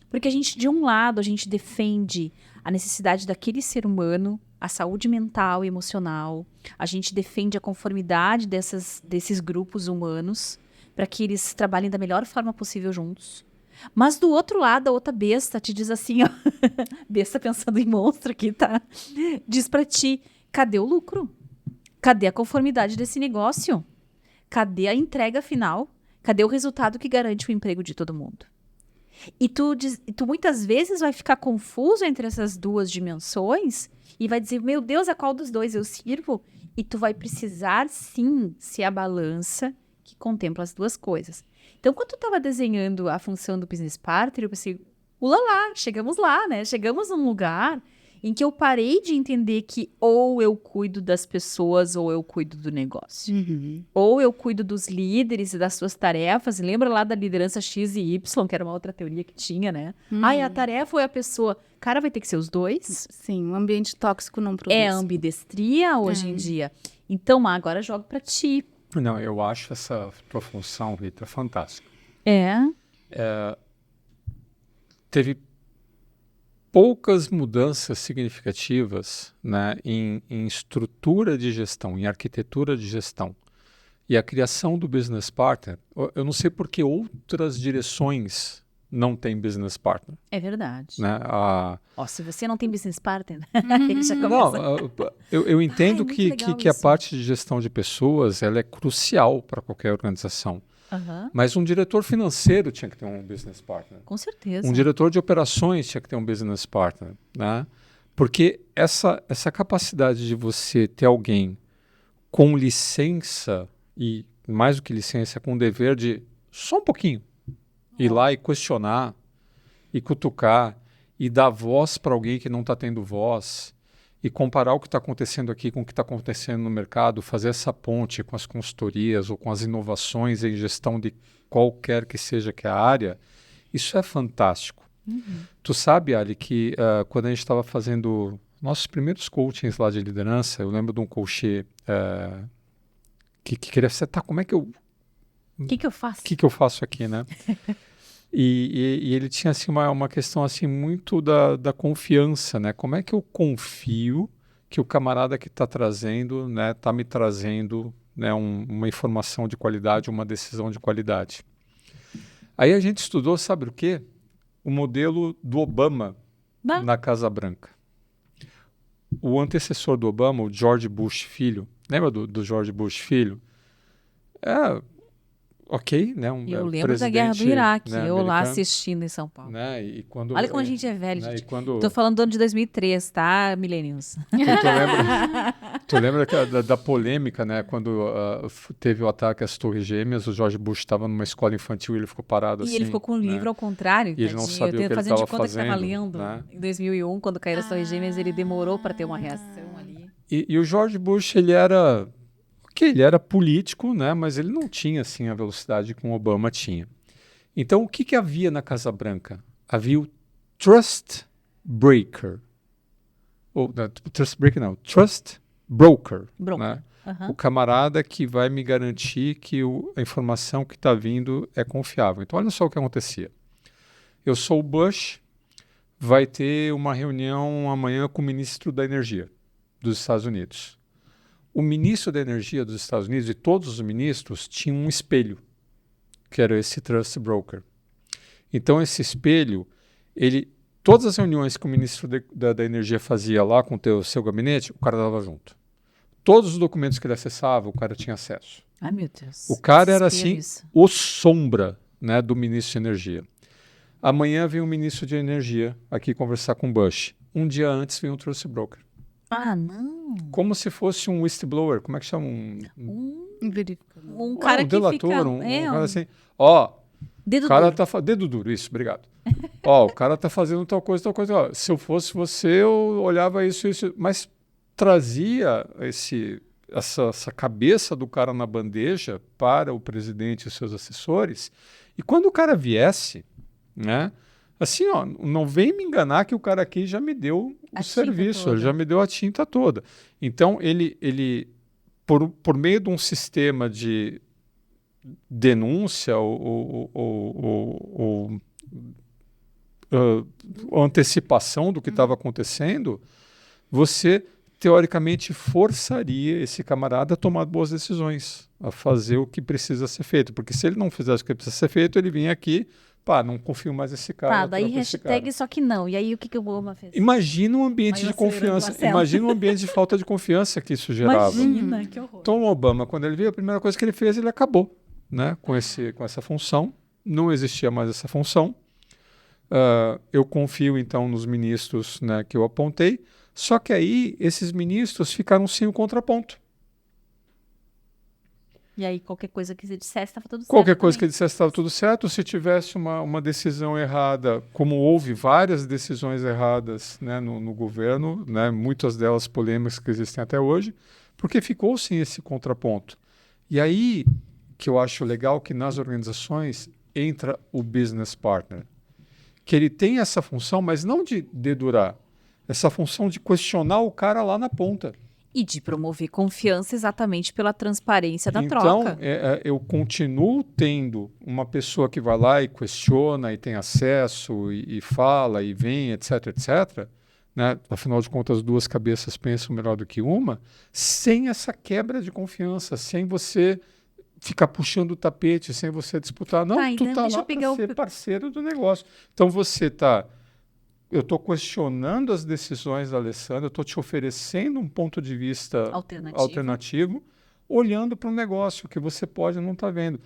Porque a gente, de um lado, a gente defende a necessidade daquele ser humano, a saúde mental e emocional. A gente defende a conformidade desses grupos humanos, para que eles trabalhem da melhor forma possível juntos. Mas do outro lado, a outra besta te diz assim, ó, besta pensando em monstro aqui, tá? Diz pra ti, cadê o lucro? Cadê a conformidade desse negócio? Cadê a entrega final? Cadê o resultado que garante o emprego de todo mundo? E tu muitas vezes vai ficar confuso entre essas 2 dimensões e vai dizer, meu Deus, a qual dos 2 eu sirvo? E tu vai precisar, sim, ser a balança que contempla as 2 coisas. Então, quando tu estava desenhando a função do business partner, eu pensei, ulala, chegamos lá, né? Chegamos num lugar em que eu parei de entender que ou eu cuido das pessoas ou eu cuido do negócio. Ou eu cuido dos líderes e das suas tarefas. Lembra lá da liderança X e Y, que era uma outra teoria que tinha, né? É a tarefa ou é a pessoa? Cara, vai ter que ser os dois. Sim, um ambiente tóxico não produz. É ambidestria hoje em dia. Então, agora jogo pra ti. Não, eu acho essa tua função, Rita, fantástica. Teve poucas mudanças significativas, né, em estrutura de gestão, em arquitetura de gestão. E a criação do business partner, eu não sei por que outras direções não têm business partner. É verdade. Né? Se você não tem business partner, já começa. Não, eu entendo que a parte de gestão de pessoas ela é crucial para qualquer organização. Mas um diretor financeiro tinha que ter um business partner. Com certeza. Um diretor de operações tinha que ter um business partner, né? Porque essa capacidade de você ter alguém com licença, e mais do que licença, com o dever de só um pouquinho ir lá e questionar, e cutucar, e dar voz para alguém que não está tendo voz, e comparar o que está acontecendo aqui com o que está acontecendo no mercado, fazer essa ponte com as consultorias ou com as inovações em gestão de qualquer que seja que a área, isso é fantástico. Tu sabe, Ali, que quando a gente estava fazendo nossos primeiros coachings lá de liderança, eu lembro de um coach que queria acertar como é que eu... O que eu faço? O que eu faço aqui, né? E ele tinha assim, uma questão assim, muito da confiança, né? Como é que eu confio que o camarada que está trazendo, né, está me trazendo, né, uma informação de qualidade, uma decisão de qualidade? Aí a gente estudou, sabe o quê? O modelo do Obama na Casa Branca. O antecessor do Obama, o George Bush Filho, lembra do George Bush Filho? Ok, né? Eu lembro da Guerra do Iraque, né, eu lá assistindo em São Paulo. Né? E quando, olha como a gente é velho, né? gente. Tô falando do ano de 2003, tá, millennials? Tu lembra da polêmica, né? Quando teve o ataque às Torres Gêmeas, o George Bush estava numa escola infantil e ele ficou parado assim. E ele ficou com o livro ao contrário, e ele não sabia o que ele estava fazendo. Que estava lendo. Né? Em 2001, quando caíram as Torres Gêmeas, ele demorou para ter uma reação ali. E o George Bush, ele era político, né? Mas ele não tinha assim a velocidade que o Obama tinha. Então, o que havia na Casa Branca? Havia o Trust Breaker. Trust Broker. Né? O camarada que vai me garantir que a informação que está vindo é confiável. Então, olha só o que acontecia. Eu sou o Bush, vai ter uma reunião amanhã com o ministro da Energia dos Estados Unidos. O ministro da Energia dos Estados Unidos e todos os ministros tinham um espelho, que era esse Trust Broker. Então, esse espelho, todas as reuniões que o ministro da Energia fazia lá com o seu gabinete, o cara estava junto. Todos os documentos que ele acessava, o cara tinha acesso. Ai, meu Deus. O cara era assim, o sombra, né, do ministro de Energia. Amanhã vem o ministro de Energia aqui conversar com o Bush. Um dia antes vem o Trust Broker. Não. Como se fosse um whistleblower, como é que chama? Um cara que delator, fica... um cara assim, dedo duro. Dedo duro, isso, obrigado. O cara tá fazendo tal coisa. Se eu fosse você, eu olhava isso, mas trazia essa cabeça do cara na bandeja para o presidente e seus assessores, e quando o cara viesse, né? Assim, não vem me enganar que o cara aqui já me deu o serviço, ele já me deu a tinta toda. Então, ele por meio de um sistema de denúncia ou antecipação do que estava acontecendo, você, teoricamente, forçaria esse camarada a tomar boas decisões, a fazer o que precisa ser feito. Porque se ele não fizesse o que precisa ser feito, ele vinha aqui... não confio mais nesse cara. Daí hashtag só que não. E aí o que o Obama fez? Imagina um ambiente de confiança. Imagina um ambiente de falta de confiança que isso gerava. Imagina, que horror. Então o Obama, quando ele veio, a primeira coisa que ele fez, ele acabou, né, com essa função. Não existia mais essa função. Eu confio, então, nos ministros, né, que eu apontei. Só que aí, esses ministros ficaram sem o contraponto. E aí, qualquer coisa que você dissesse, estava tudo certo. Qualquer coisa também. que ele dissesse estava tudo certo. Se tivesse uma decisão errada, como houve várias decisões erradas, né, no governo, né, muitas delas polêmicas que existem até hoje, porque ficou sem esse contraponto. E aí que eu acho legal que nas organizações entra o business partner, que ele tem essa função, mas não de dedurar, essa função de questionar o cara lá na ponta. E de promover confiança exatamente pela transparência da Então, troca. eu continuo tendo uma pessoa que vai lá e questiona e tem acesso e fala e vem, etc, etc. Né? Afinal de contas, duas cabeças pensam melhor do que uma, sem essa quebra de confiança, sem você ficar puxando o tapete, sem você disputar. Não, Tá, tu então tá deixa lá eu pegar para o- ser parceiro do negócio. Então você tá... Eu estou questionando as decisões da Alessandra, eu estou te oferecendo um ponto de vista alternativo olhando para um negócio que você pode não estar vendo.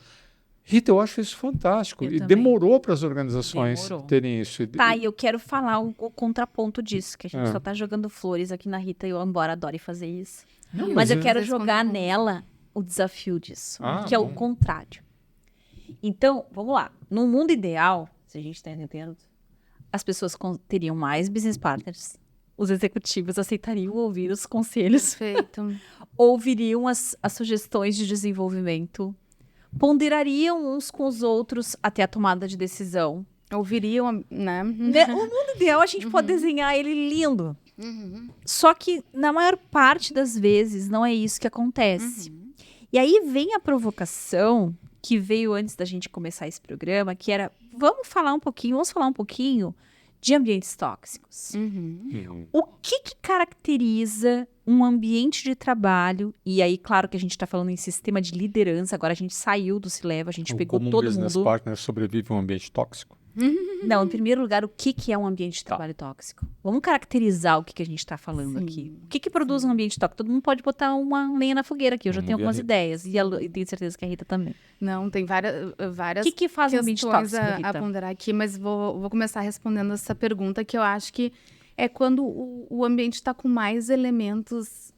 Rita, eu acho isso fantástico. Eu E também. demorou para as organizações Demorou. terem isso. Tá, e eu quero falar o contraponto disso, que a gente É. só tá jogando flores aqui na Rita, e eu, embora adore fazer isso. Não, Mas eu é- quero Vocês jogar contam- nela o desafio disso, Ah, que é o bom. contrário. Então, vamos lá. No mundo ideal, se a gente está entendendo, as pessoas teriam mais business partners, os executivos aceitariam ouvir os conselhos, Perfeito. ouviriam as sugestões de desenvolvimento, ponderariam uns com os outros até a tomada de decisão. Ouviriam, né? Né? O mundo ideal, a gente pode desenhar ele lindo. Só que, na maior parte das vezes, não é isso que acontece. E aí vem a provocação que veio antes da gente começar esse programa, que era, vamos falar um pouquinho de ambientes tóxicos. O que caracteriza um ambiente de trabalho? E aí, claro que a gente está falando em sistema de liderança, agora a gente saiu do Cileva, a gente pegou Como um todo business mundo. partner sobrevive a um ambiente tóxico? Não, em primeiro lugar, o que é um ambiente de trabalho tóxico? Vamos caracterizar o que a gente está falando Sim. aqui. O que produz um ambiente tóxico? Todo mundo pode botar uma lenha na fogueira aqui. Eu já Vamos tenho ver a algumas Rita. ideias. E tenho certeza que a Rita também. Não, tem várias O que faz um ambiente questões tóxico, a Rita? ponderar aqui, mas vou começar respondendo essa pergunta, que eu acho que é quando o ambiente está com mais elementos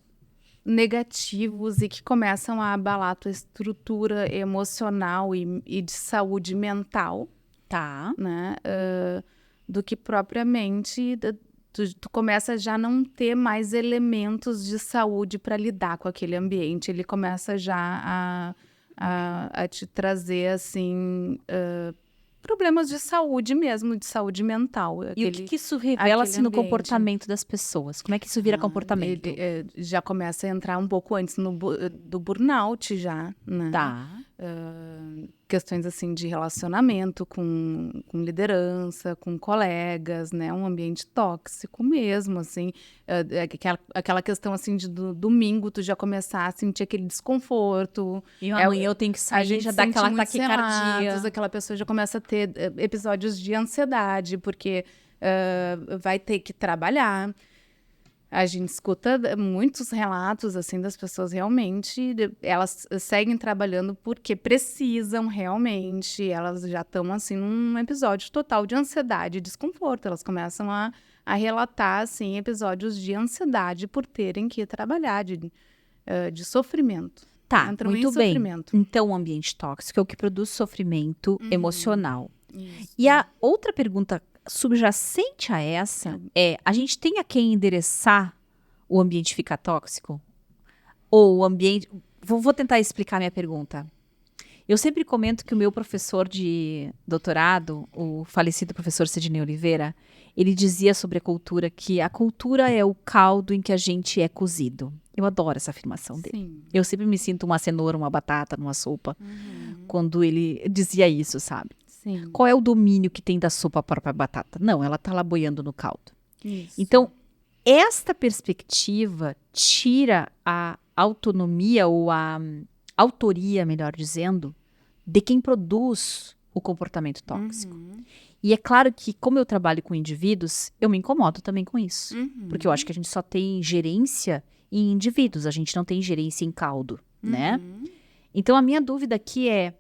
negativos e que começam a abalar a tua estrutura emocional e de saúde mental, Tá. né? Do que propriamente tu começa já a não ter mais elementos de saúde para lidar com aquele ambiente. Ele começa já a te trazer, assim, problemas de saúde mesmo, de saúde mental. E o que isso revela-se no ambiente. comportamento das pessoas? Como é que isso vira comportamento? Ele já começa a entrar um pouco antes do burnout já, né? Tá. Questões assim de relacionamento com liderança, com colegas, né? Um ambiente tóxico mesmo, assim. Aquela questão assim de domingo tu já começar a sentir aquele desconforto. E amanhã eu tenho que A sair, gente já dá sente aquela muitos taquicardia. relatos, aquela pessoa já começa a ter episódios de ansiedade, porque vai ter que trabalhar. A gente escuta muitos relatos, assim, das pessoas realmente, elas seguem trabalhando porque precisam realmente, elas já estão, assim, num episódio total de ansiedade e desconforto, elas começam a relatar, assim, episódios de ansiedade por terem que trabalhar, de sofrimento. Tá, Entram muito em bem. sofrimento. Então, o ambiente tóxico é o que produz sofrimento emocional. E a outra pergunta subjacente a essa é, a gente tem a quem endereçar o ambiente ficar tóxico? Ou o ambiente... Vou tentar explicar minha pergunta. Eu sempre comento que o meu professor de doutorado, o falecido professor Sidney Oliveira, ele dizia sobre a cultura que a cultura é o caldo em que a gente é cozido. Eu adoro essa afirmação dele. Sim. Eu sempre me sinto uma cenoura, uma batata numa sopa, quando ele dizia isso, sabe? Sim. Qual é o domínio que tem da sopa a própria batata? Não, ela tá lá boiando no caldo. Isso. Então, esta perspectiva tira a autonomia ou a autoria, melhor dizendo, de quem produz o comportamento tóxico. E é claro que, como eu trabalho com indivíduos, eu me incomodo também com isso. Porque eu acho que a gente só tem gerência em indivíduos, a gente não tem gerência em caldo, né? Então, a minha dúvida aqui é: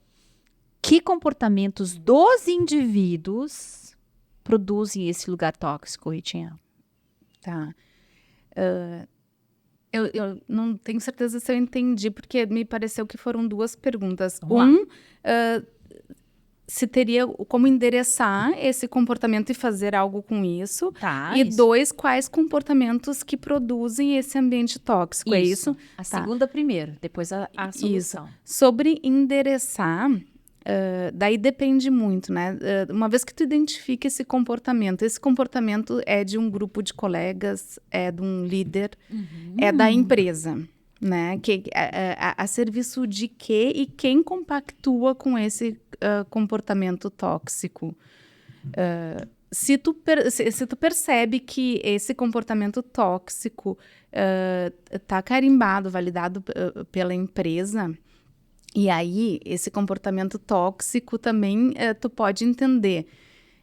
que comportamentos dos indivíduos produzem esse lugar tóxico, Ritinha? Tá. Eu não tenho certeza se eu entendi, porque me pareceu que foram 2 perguntas. Vamos lá. Se teria como endereçar esse comportamento e fazer algo com isso. Tá, E isso. 2, quais comportamentos que produzem esse ambiente tóxico, é isso? A Tá. segunda primeiro, depois a solução. Sobre endereçar, daí depende muito, né? Uma vez que tu identifica esse comportamento é de um grupo de colegas, é de um líder, é da empresa, né? A serviço de quê e quem compactua com esse comportamento tóxico. Se tu percebe que esse comportamento tóxico está carimbado, validado pela empresa, e aí esse comportamento tóxico também tu pode entender.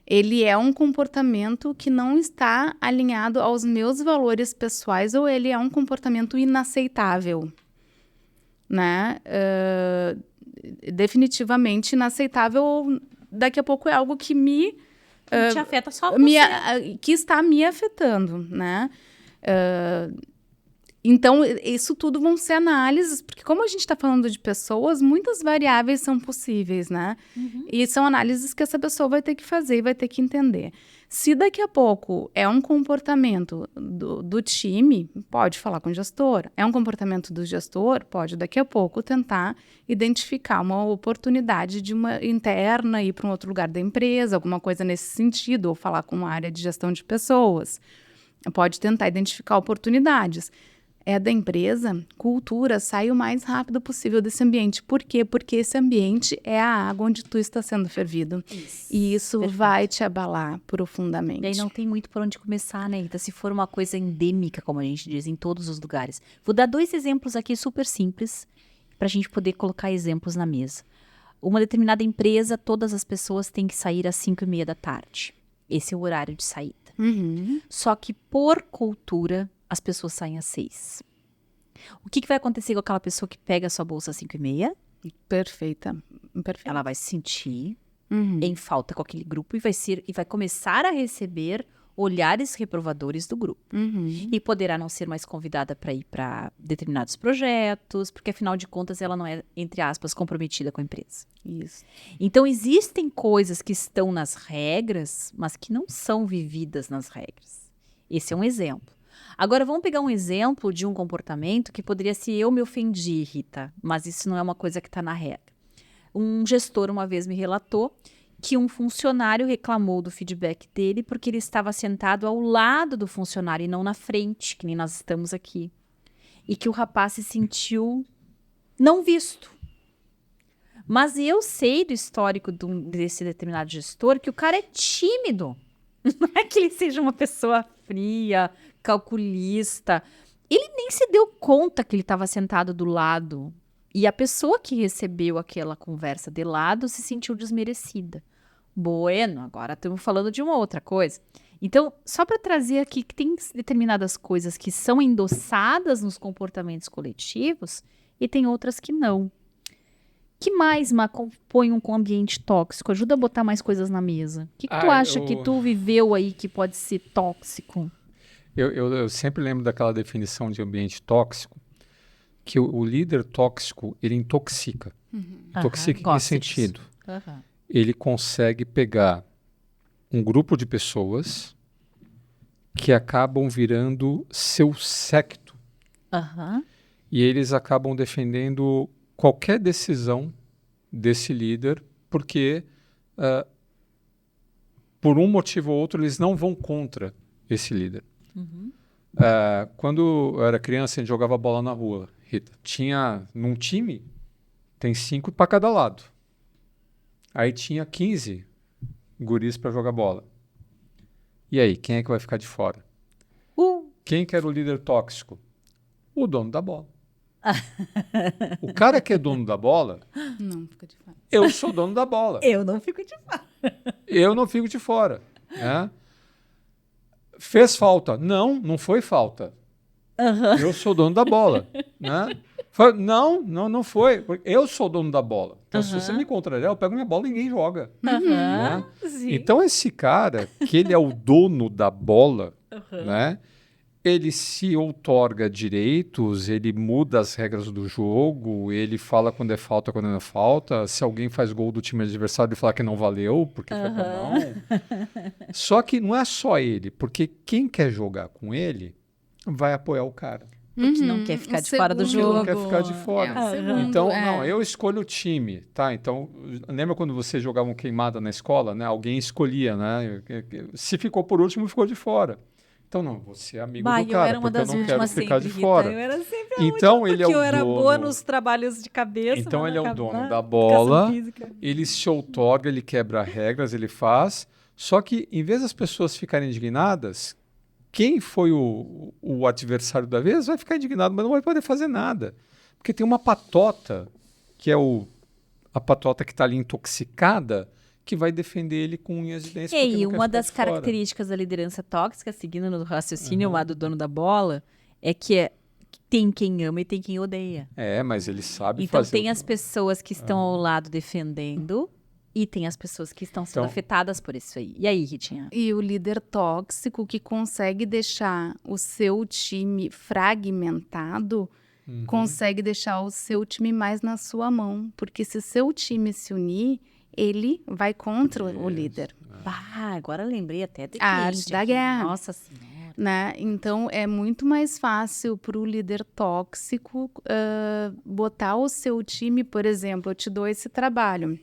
Ele é um comportamento que não está alinhado aos meus valores pessoais ou ele é um comportamento inaceitável, né? Definitivamente inaceitável ou daqui a pouco é algo que Te afeta só você. que está me afetando, né? Então, isso tudo vão ser análises, porque como a gente está falando de pessoas, muitas variáveis são possíveis, né? E são análises que essa pessoa vai ter que fazer e vai ter que entender. Se daqui a pouco é um comportamento do time, pode falar com o gestor. É um comportamento do gestor, pode daqui a pouco tentar identificar uma oportunidade de uma interna, ir para um outro lugar da empresa, alguma coisa nesse sentido, ou falar com uma área de gestão de pessoas. Pode tentar identificar oportunidades. É da empresa, cultura, sai o mais rápido possível desse ambiente. Por quê? Porque esse ambiente é a água onde tu está sendo fervido. E isso vai te abalar profundamente. E aí não tem muito por onde começar, né, Rita? Se for uma coisa endêmica, como a gente diz, em todos os lugares. Vou dar 2 exemplos aqui super simples, para a gente poder colocar exemplos na mesa. Uma determinada empresa, todas as pessoas têm que sair às 5:30 da tarde. Esse é o horário de saída. Só que por cultura, as pessoas saem às 6. O que vai acontecer com aquela pessoa que pega a sua bolsa às 5:30? Perfeita. Ela vai se sentir em falta com aquele grupo e vai começar a receber olhares reprovadores do grupo. E poderá não ser mais convidada para ir para determinados projetos, porque afinal de contas ela não é, entre aspas, comprometida com a empresa. Isso. Então existem coisas que estão nas regras, mas que não são vividas nas regras. Esse é um exemplo. Agora vamos pegar um exemplo de um comportamento que poderia ser eu me ofendi, Rita, mas isso não é uma coisa que está na regra. Um gestor uma vez me relatou que um funcionário reclamou do feedback dele porque ele estava sentado ao lado do funcionário e não na frente, que nem nós estamos aqui. E que o rapaz se sentiu não visto. Mas eu sei do histórico desse determinado gestor que o cara é tímido. Não é que ele seja uma pessoa fria, calculista. Ele nem se deu conta que ele estava sentado do lado. E a pessoa que recebeu aquela conversa de lado se sentiu desmerecida. Bueno, agora estamos falando de uma outra coisa. Então, só para trazer aqui que tem determinadas coisas que são endossadas nos comportamentos coletivos e tem outras que não. Que mais, Má, compõe um ambiente tóxico? Ajuda a botar mais coisas na mesa. O que tu acha que tu viveu aí que pode ser tóxico? Eu sempre lembro daquela definição de ambiente tóxico, que o líder tóxico, ele intoxica. Intoxica em que sentido? Ele consegue pegar um grupo de pessoas que acabam virando seu séquito. E eles acabam defendendo qualquer decisão desse líder, porque por um motivo ou outro eles não vão contra esse líder. Quando eu era criança, a gente jogava bola na rua, Rita. Num time, tem 5 para cada lado. Aí tinha 15 guris para jogar bola. E aí, quem é que vai ficar de fora? Quem que era o líder tóxico? O dono da bola. O cara que é dono da bola... Não fica de fora. Eu sou dono da bola. Eu não fico de fora. Eu não fico de fora. Né? Fez falta? Não foi falta. Eu sou dono da bola. Né? Não foi. Eu sou dono da bola. Então, se você me contrariar, eu pego minha bola e ninguém joga. Né? Então, esse cara, que ele é o dono da bola, né? ele se outorga direitos, ele muda as regras do jogo, ele fala quando é falta, quando não é falta. Se alguém faz gol do time adversário, ele fala que não valeu, porque foi com a mão. Só que não é só ele, porque quem quer jogar com ele vai apoiar o cara. Porque não quer ficar de fora do jogo. Não quer ficar de fora. Então, não, eu escolho o time, tá? Então, lembra quando você jogava um queimada na escola, né? Alguém escolhia, né? Se ficou por último, ficou de fora. Então, não, você é amigo do cara, porque eu não quero ficar de fora. Eu era sempre a então, última, ele é o eu era dono. boa nos trabalhos de cabeça. Então, ele é o dono da bola, ele se outorga, ele quebra regras, ele faz. Só que, em vez das pessoas ficarem indignadas, quem foi o adversário da vez vai ficar indignado, mas não vai poder fazer nada. Porque tem uma patota, que é a patota que está ali intoxicada, que vai defender ele com unhas de dentes. E uma das características da liderança tóxica, seguindo no raciocínio lá do dono da bola, é que tem quem ama e tem quem odeia. Mas ele sabe então, fazer. Então tem as pessoas que estão ao lado defendendo e tem as pessoas que estão sendo afetadas por isso aí. E aí, Ritinha? E o líder tóxico que consegue deixar o seu time fragmentado, consegue deixar o seu time mais na sua mão. Porque se seu time se unir, ele vai contra o líder. Agora lembrei até de a arte da guerra. Nossa Senhora. Né? Então, é muito mais fácil para o líder tóxico botar o seu time, por exemplo, eu te dou esse trabalho,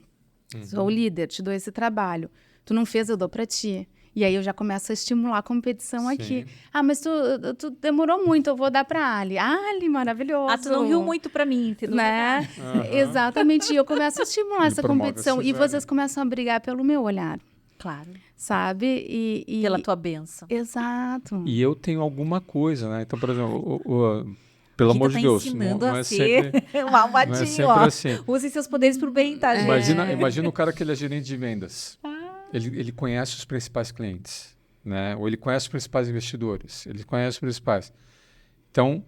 sou o líder, te dou esse trabalho, tu não fez, eu dou para ti. E aí eu já começo a estimular a competição aqui. Mas tu demorou muito, eu vou dar pra Ali. Ali, maravilhoso. Tu não riu muito pra mim, entendeu? Né? Exatamente. E eu começo a estimular essa competição. E vocês começam a brigar pelo meu olhar. Claro. Sabe? E pela tua bênção. Exato. E eu tenho alguma coisa, né? Então, por exemplo, pelo amor de Deus, ensinando não a é ser sempre, um almadinho, não é sempre assim. Usem seus poderes pro bem, tá, gente? Imagina o cara que ele é gerente de vendas. Ele conhece os principais clientes, né? Ou ele conhece os principais investidores, ele conhece os principais. Então,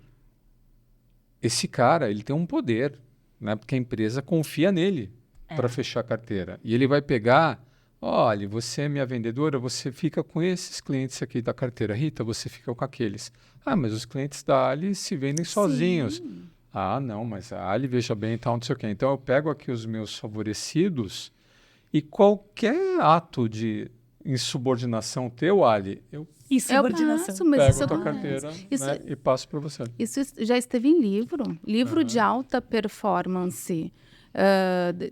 esse cara, ele tem um poder, né? Porque a empresa confia nele para fechar a carteira. E ele vai pegar, olha, você é minha vendedora, você fica com esses clientes aqui da carteira. Rita, você fica com aqueles. Mas os clientes da Ali se vendem sozinhos. Não, mas a Ali, veja bem, e tal, não sei o quê. Então, eu pego aqui os meus favorecidos. E qualquer ato de insubordinação teu, Ali, eu pego a tua carteira, né, e passo para você. Isso já esteve em livro de alta performance,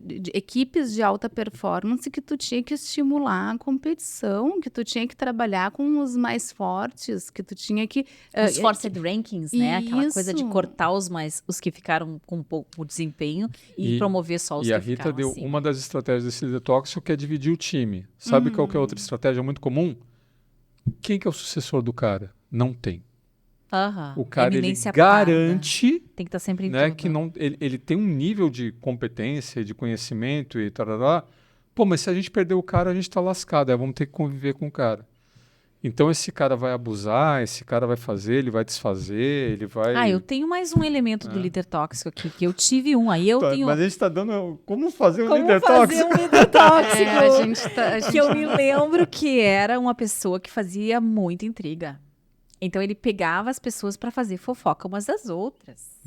de equipes de alta performance que tu tinha que estimular a competição, que tu tinha que trabalhar com os mais fortes, que tu tinha que... os Forced Rankings, né? Aquela coisa de cortar os que ficaram com pouco desempenho e promover só os que ficaram. E a Rita deu uma das estratégias desse líder tóxico, que é dividir o time. Sabe qual que é outra estratégia muito comum? Quem que é o sucessor do cara? Não tem. O cara, ele garante, tem que estar sempre em tudo. Que não, ele tem um nível de competência, de conhecimento e tal. Mas se a gente perder o cara, a gente está lascado. Vamos ter que conviver com o cara. Então, esse cara vai abusar, esse cara vai fazer, ele vai desfazer, ele vai... eu tenho mais um elemento do líder tóxico aqui, que eu tive um. Aí eu tenho... Mas a gente está dando... Como fazer um líder tóxico? Um líder tóxico. Que eu me lembro que era uma pessoa que fazia muita intriga. Então, ele pegava as pessoas para fazer fofoca umas das outras.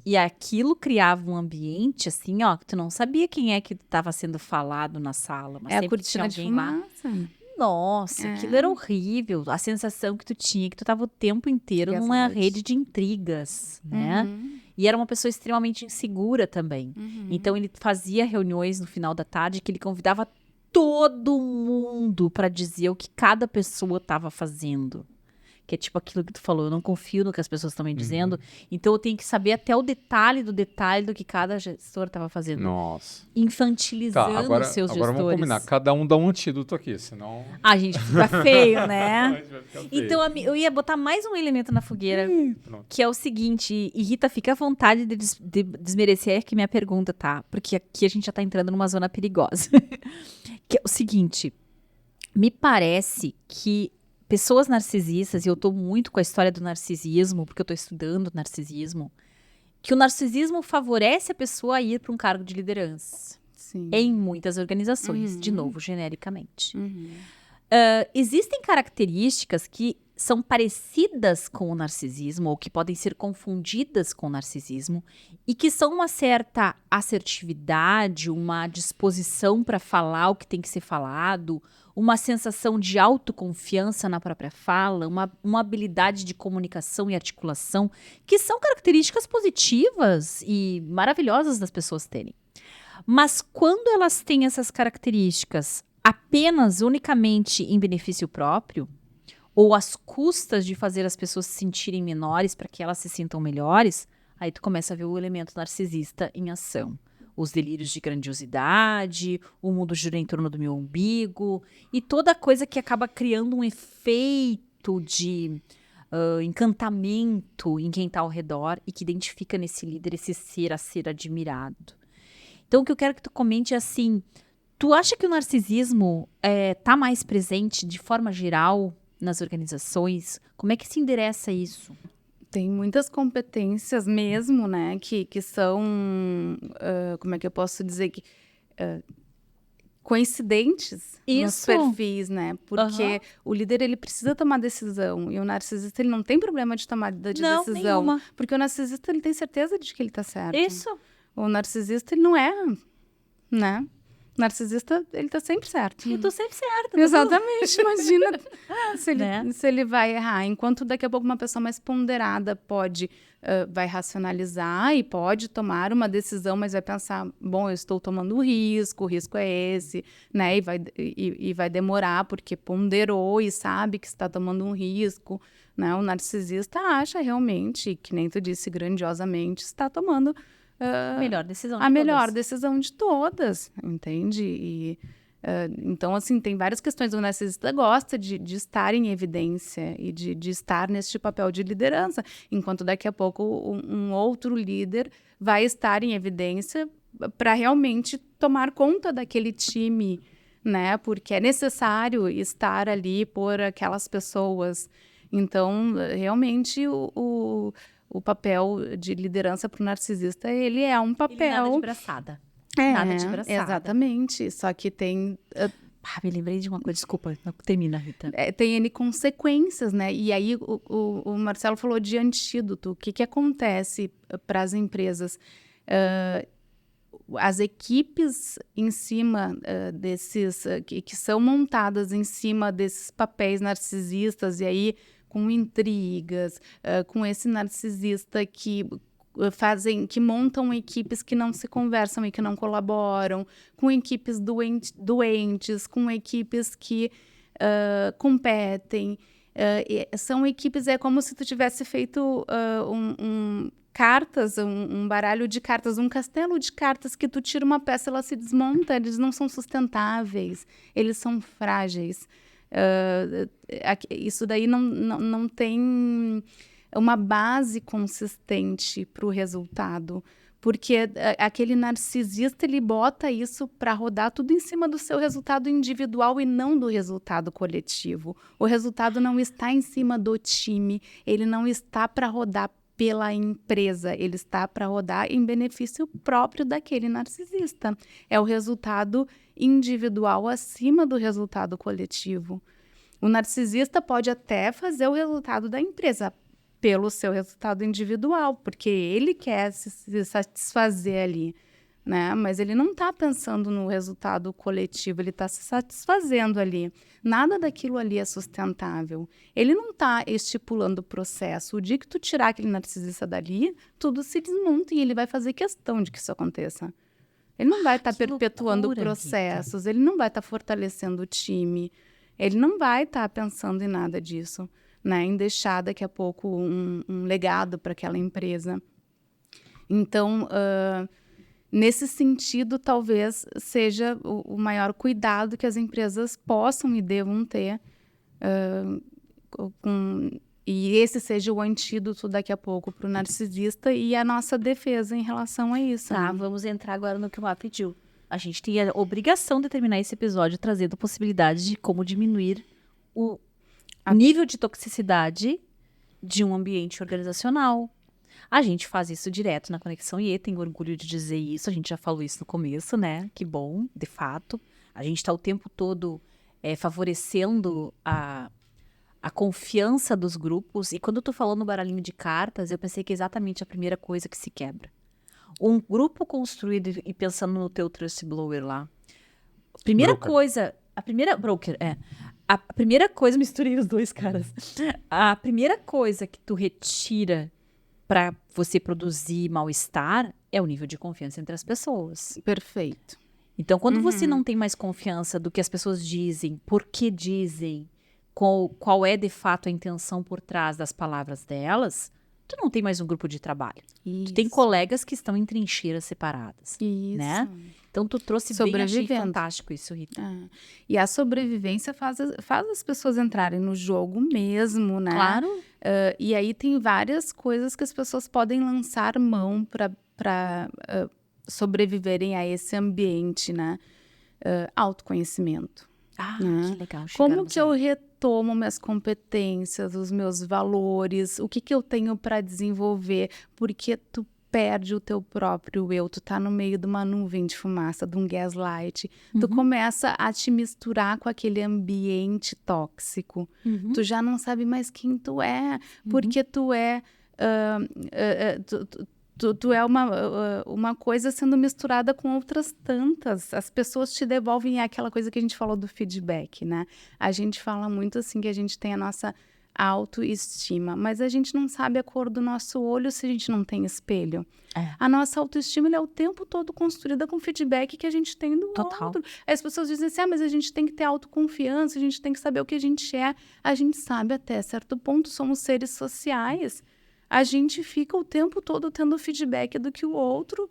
E aquilo criava um ambiente, assim, que tu não sabia quem é que estava sendo falado na sala. Mas sempre tinha alguém lá. Nossa, aquilo era horrível. A sensação que tu tinha, que tu estava o tempo inteiro numa rede de intrigas, né? E era uma pessoa extremamente insegura também. Então, ele fazia reuniões no final da tarde que ele convidava todo mundo para dizer o que cada pessoa estava fazendo. Que é tipo aquilo que tu falou, eu não confio no que as pessoas estão me dizendo, então eu tenho que saber até o detalhe do que cada gestor estava fazendo. Nossa. Infantilizando os seus gestores. Agora vamos combinar, cada um dá um antídoto aqui, senão... Gente, fica feio, né? Então eu ia botar mais um elemento na fogueira, que é o seguinte, e Rita, fica à vontade de desmerecer aqui minha pergunta, tá? Porque aqui a gente já tá entrando numa zona perigosa. Que é o seguinte, me parece que pessoas narcisistas, e eu tô muito com a história do narcisismo, porque eu tô estudando narcisismo, que o narcisismo favorece a pessoa a ir para um cargo de liderança. Sim. Em muitas organizações, de novo, genericamente. Existem características que são parecidas com o narcisismo ou que podem ser confundidas com o narcisismo e que são uma certa assertividade, uma disposição para falar o que tem que ser falado, uma sensação de autoconfiança na própria fala, uma habilidade de comunicação e articulação, que são características positivas e maravilhosas das pessoas terem. Mas quando elas têm essas características apenas, unicamente em benefício próprio, ou às custas de fazer as pessoas se sentirem menores para que elas se sintam melhores, aí tu começa a ver o elemento narcisista em ação. Os delírios de grandiosidade, o mundo gira em torno do meu umbigo, e toda coisa que acaba criando um efeito de encantamento em quem está ao redor e que identifica nesse líder esse ser a ser admirado. Então, o que eu quero que tu comente é assim, tu acha que o narcisismo está mais presente de forma geral nas organizações? Como é que se endereça isso? Tem muitas competências mesmo, né, que são, como é que eu posso dizer, que coincidentes nos perfis, né, porque o líder, ele precisa tomar decisão, e o narcisista, ele não tem problema de tomar decisão, nenhuma. Porque o narcisista, ele tem certeza de que ele tá certo. Isso. O narcisista, ele não erra, né? O narcisista, ele tá sempre certo. Eu tô sempre certa. Exatamente, imagina Né? se ele vai errar. Enquanto daqui a pouco uma pessoa mais ponderada vai racionalizar e pode tomar uma decisão, mas vai pensar, bom, eu estou tomando o risco é esse, né? E vai demorar porque ponderou e sabe que está tomando um risco, né? O narcisista acha realmente, que nem tu disse, grandiosamente, está tomando a melhor decisão de todas, entende? Então, assim, tem várias questões. O narcisista gosta de estar em evidência e de estar neste papel de liderança, enquanto daqui a pouco um outro líder vai estar em evidência para realmente tomar conta daquele time, né? Porque é necessário estar ali por aquelas pessoas. Então, realmente, o papel de liderança para o narcisista, ele é um papel... Ele nada de braçada. Nada de braçada. Exatamente. Só que tem... me lembrei de uma coisa, desculpa, não termina, Rita. Tem N consequências, né? E aí o Marcelo falou de antídoto. O que acontece para as empresas? As equipes em cima desses... que são montadas em cima desses papéis narcisistas, e aí com intrigas, com esse narcisista que montam equipes que não se conversam e que não colaboram, com equipes doentes, com equipes que competem. São equipes, é como se tu tivesse feito cartas, um baralho de cartas, um castelo de cartas que tu tira uma peça, ela se desmonta, eles não são sustentáveis, eles são frágeis. Isso daí não tem uma base consistente para o resultado, porque aquele narcisista, ele bota isso para rodar tudo em cima do seu resultado individual e não do resultado coletivo. O resultado não está em cima do time, ele não está para rodar pela empresa, ele está para rodar em benefício próprio daquele narcisista. É o resultado individual acima do resultado coletivo. O narcisista pode até fazer o resultado da empresa pelo seu resultado individual, porque ele quer se satisfazer ali, né? Mas ele não está pensando no resultado coletivo, ele está se satisfazendo ali. Nada daquilo ali é sustentável. Ele não está estipulando o processo. O dia que tu tirar aquele narcisista dali, tudo se desmonta e ele vai fazer questão de que isso aconteça. Ele não vai estar perpetuando processos, ele não vai estar fortalecendo o time, ele não vai estar pensando em nada disso, né? Em deixar daqui a pouco um legado para aquela empresa. Então, nesse sentido, talvez seja o maior cuidado que as empresas possam e devam ter, e esse seja o antídoto daqui a pouco para o narcisista e a nossa defesa em relação a isso. Tá, né? vamos entrar agora no que o Má pediu. A gente tem a obrigação de terminar esse episódio trazendo possibilidades de como diminuir o nível de toxicidade de um ambiente organizacional. A gente faz isso direto na Conexão IE, tenho orgulho de dizer isso, a gente já falou isso no começo, né? Que bom, de fato. A gente está o tempo todo favorecendo a confiança dos grupos. E quando tu falou no baralhinho de cartas, eu pensei que é exatamente a primeira coisa que se quebra. Um grupo construído e pensando no teu trust blower lá. Primeira Broker. coisa, a primeira broker, a primeira coisa, misturei os dois caras. A primeira coisa que tu retira para você produzir mal-estar é o nível de confiança entre as pessoas. Perfeito. Então, quando você não tem mais confiança do que as pessoas dizem, por que dizem, qual é de fato a intenção por trás das palavras delas, tu não tem mais um grupo de trabalho. Tu tem colegas que estão em trincheiras separadas, né? Então, tu trouxe bem, achei fantástico isso, Rita. E a sobrevivência faz as pessoas entrarem no jogo mesmo, né? Claro. E aí tem várias coisas que as pessoas podem lançar mão para sobreviverem a esse ambiente, né? Autoconhecimento. Que legal. Como que eu retomo minhas competências, os meus valores, o que eu tenho para desenvolver? Porque tu perde o teu próprio eu, tu tá no meio de uma nuvem de fumaça, de um gaslight, tu começa a te misturar com aquele ambiente tóxico, tu já não sabe mais quem tu é, porque tu é... Tu é uma coisa sendo misturada com outras tantas. As pessoas te devolvem aquela coisa que a gente falou do feedback, né? A gente fala muito assim que a gente tem a nossa autoestima, mas a gente não sabe a cor do nosso olho se a gente não tem espelho. A nossa autoestima é o tempo todo construída com feedback que a gente tem do outro. Aí as pessoas dizem assim, mas a gente tem que ter autoconfiança, a gente tem que saber o que a gente é. A gente sabe até certo ponto, somos seres sociais. A gente fica o tempo todo tendo feedback do que o outro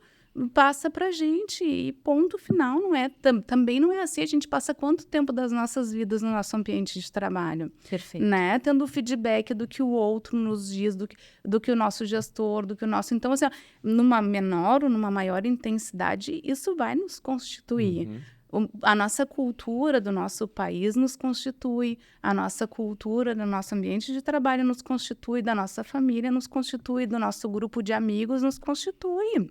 passa pra gente. E ponto final, não é? Também não é assim. A gente passa quanto tempo das nossas vidas no nosso ambiente de trabalho? Perfeito. Né? Tendo feedback do que o outro nos diz, do que o nosso gestor, do que o nosso... Então, assim, numa menor ou numa maior intensidade, isso vai nos constituir. A nossa cultura do nosso país nos constitui, a nossa cultura do nosso ambiente de trabalho nos constitui, da nossa família nos constitui, do nosso grupo de amigos nos constitui.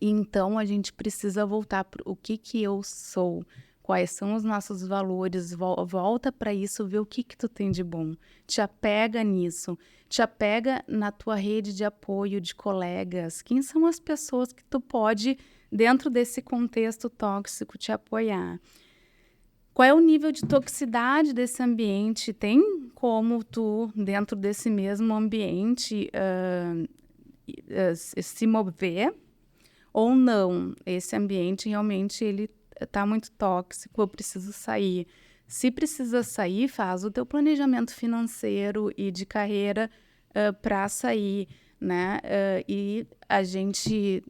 E então, a gente precisa voltar para o que eu sou, quais são os nossos valores, volta para isso, vê o que tu tem de bom, te apega nisso, te apega na tua rede de apoio de colegas, quem são as pessoas que tu pode... dentro desse contexto tóxico, te apoiar. Qual é o nível de toxicidade desse ambiente? Tem como tu, dentro desse mesmo ambiente, se mover ou não? Esse ambiente realmente ele está muito tóxico, eu preciso sair. Se precisa sair, faz o teu planejamento financeiro e de carreira para sair, né? E a gente...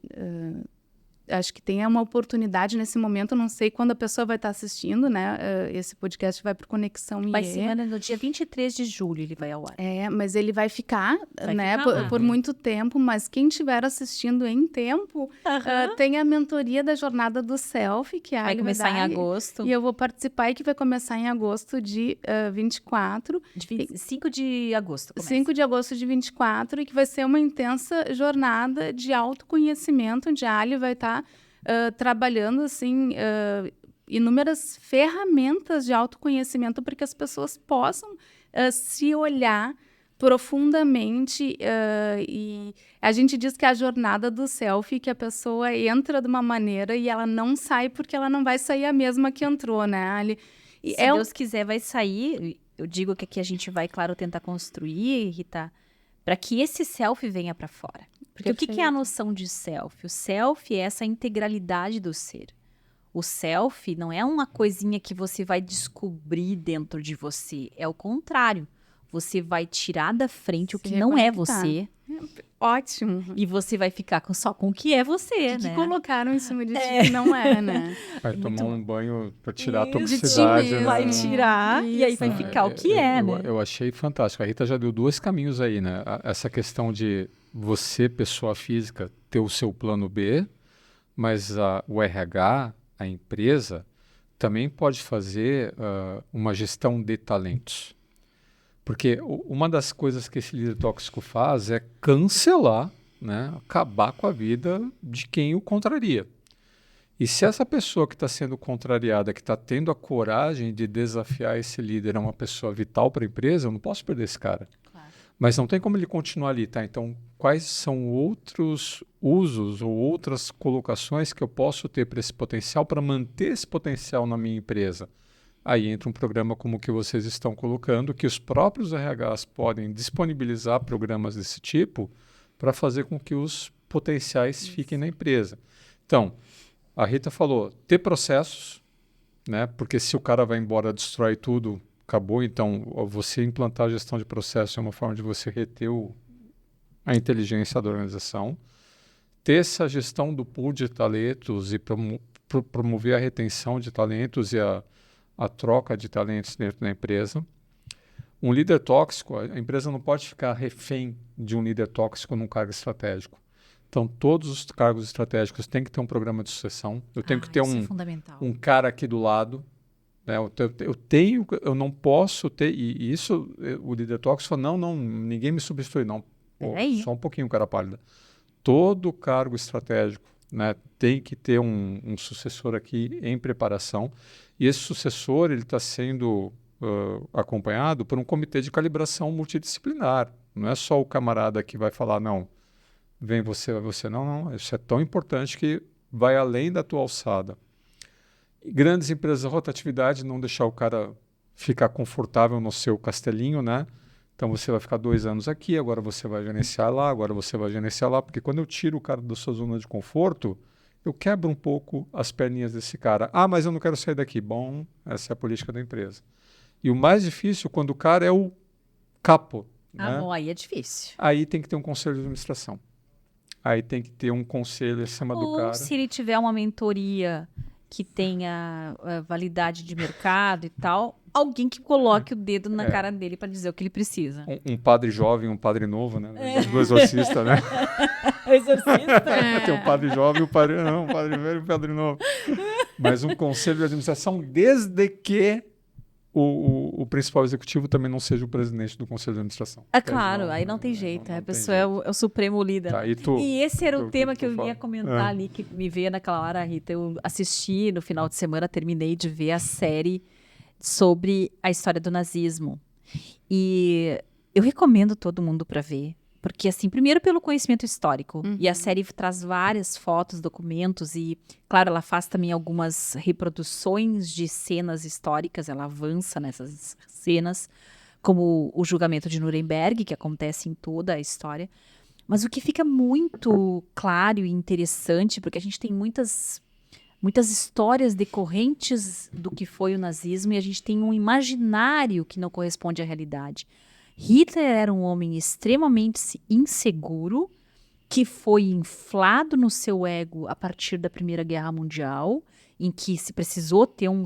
acho que tem uma oportunidade nesse momento, eu não sei quando a pessoa vai estar assistindo, né? Esse podcast vai para o Conexão IE. Vai ser no dia 23 de julho, ele vai ao ar. Mas ele vai ficar, por muito tempo, mas quem estiver assistindo em tempo, tem a mentoria da Jornada do Selfie, que vai começar em agosto. E eu vou participar, e que vai começar em agosto de 24. 5 de agosto começa. 5 de agosto de 24, e que vai ser uma intensa jornada de autoconhecimento, onde a Ali vai estar trabalhando assim, inúmeras ferramentas de autoconhecimento para que as pessoas possam se olhar profundamente. E a gente diz que é a jornada do selfie, que a pessoa entra de uma maneira e ela não sai porque ela não vai sair a mesma que entrou, né, Ali? Se Deus quiser, vai sair. Eu digo que aqui a gente vai, claro, tentar construir, Rita, para que esse selfie venha para fora. Porque o que é a noção de selfie? O selfie é essa integralidade do ser. O selfie não é uma coisinha que você vai descobrir dentro de você. É o contrário. Você vai tirar da frente o que não é você. Ótimo. E você vai ficar só com o que é você, né? Que colocaram em cima de ti que não é, né? Vai tomar um banho para tirar a toxicidade. Né? Vai tirar e aí vai ficar o que né? Eu achei fantástico. A Rita já deu 2 caminhos aí, né? Essa questão de você, pessoa física, ter o seu plano B, mas o RH, a empresa, também pode fazer uma gestão de talentos. Porque uma das coisas que esse líder tóxico faz é cancelar, né, acabar com a vida de quem o contraria. E se essa pessoa que está sendo contrariada, que está tendo a coragem de desafiar esse líder, é uma pessoa vital para a empresa, eu não posso perder esse cara. Claro. Mas não tem como ele continuar ali, tá? Então, quais são outros usos ou outras colocações que eu posso ter para esse potencial, para manter esse potencial na minha empresa? Aí entra um programa como o que vocês estão colocando, que os próprios RHs podem disponibilizar programas desse tipo para fazer com que os potenciais fiquem na empresa. Então, a Rita falou, ter processos, né? Porque se o cara vai embora, destrói tudo, acabou. Então, você implantar a gestão de processo é uma forma de você reter a inteligência da organização. Ter essa gestão do pool de talentos e promover a retenção de talentos e a troca de talentos dentro da empresa. Um líder tóxico, a empresa não pode ficar refém de um líder tóxico num cargo estratégico. Então, todos os cargos estratégicos têm que ter um programa de sucessão. Eu tenho que ter um cara aqui do lado. Né? Eu não posso ter... E isso, o líder tóxico falou, não, ninguém me substitui, não. Pô, só um pouquinho, cara pálida. Todo cargo estratégico, né, tem que ter um sucessor aqui em preparação. E esse sucessor ele está sendo acompanhado por um comitê de calibração multidisciplinar. Não é só o camarada que vai falar, não, vem você, vai você. Não. Isso é tão importante que vai além da tua alçada. E grandes empresas, a rotatividade, não deixar o cara ficar confortável no seu castelinho, né? Então você vai ficar 2 anos aqui, agora você vai gerenciar lá, agora você vai gerenciar lá, porque quando eu tiro o cara da sua zona de conforto, eu quebro um pouco as perninhas desse cara. Ah, mas eu não quero sair daqui. Bom, essa é a política da empresa. E o mais difícil, quando o cara é o capo. Né? Bom, aí é difícil. Aí tem que ter um conselho de administração. Aí tem que ter um conselho acima do cara. Ou se ele tiver uma mentoria que tenha validade de mercado e tal, alguém que coloque o dedo na cara dele para dizer o que ele precisa. Um padre jovem, um padre novo, né? Do exorcista, né? Exorcista? Tem um padre jovem, um padre velho e um padre novo. Mas um conselho de administração, desde que o principal executivo também não seja o presidente do conselho de administração. Claro, aí não tem jeito. A pessoa é o supremo líder. Tá, e esse era o tema que eu ia comentar ali, que me veio naquela hora, Rita. Eu assisti no final de semana, terminei de ver a série sobre a história do nazismo. E eu recomendo todo mundo para ver. Porque, assim, primeiro pelo conhecimento histórico. E a série traz várias fotos, documentos e, claro, ela faz também algumas reproduções de cenas históricas. Ela avança nessas cenas, como o julgamento de Nuremberg, que acontece em toda a história. Mas o que fica muito claro e interessante, porque a gente tem muitas histórias decorrentes do que foi o nazismo e a gente tem um imaginário que não corresponde à realidade. Hitler era um homem extremamente inseguro, que foi inflado no seu ego a partir da Primeira Guerra Mundial, em que se precisou ter um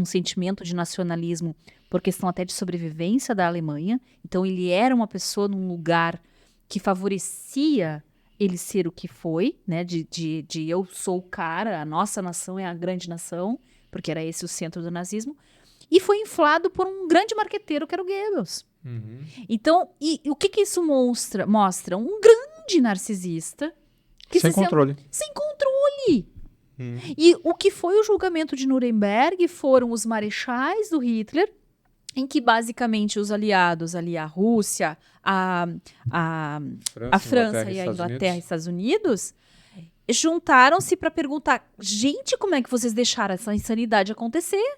sentimento de nacionalismo por questão até de sobrevivência da Alemanha. Então ele era uma pessoa num lugar que favorecia ele ser o que foi, né? De eu sou o cara, a nossa nação é a grande nação, porque era esse o centro do nazismo. E foi inflado por um grande marqueteiro que era o Goebbels. Então, e o que isso mostra? Mostra um grande narcisista. Sem controle. Sem controle. E o que foi o julgamento de Nuremberg foram os marechais do Hitler, em que basicamente os aliados ali, a Rússia, a França e a Inglaterra e Estados Unidos, juntaram-se para perguntar, gente, como é que vocês deixaram essa insanidade acontecer?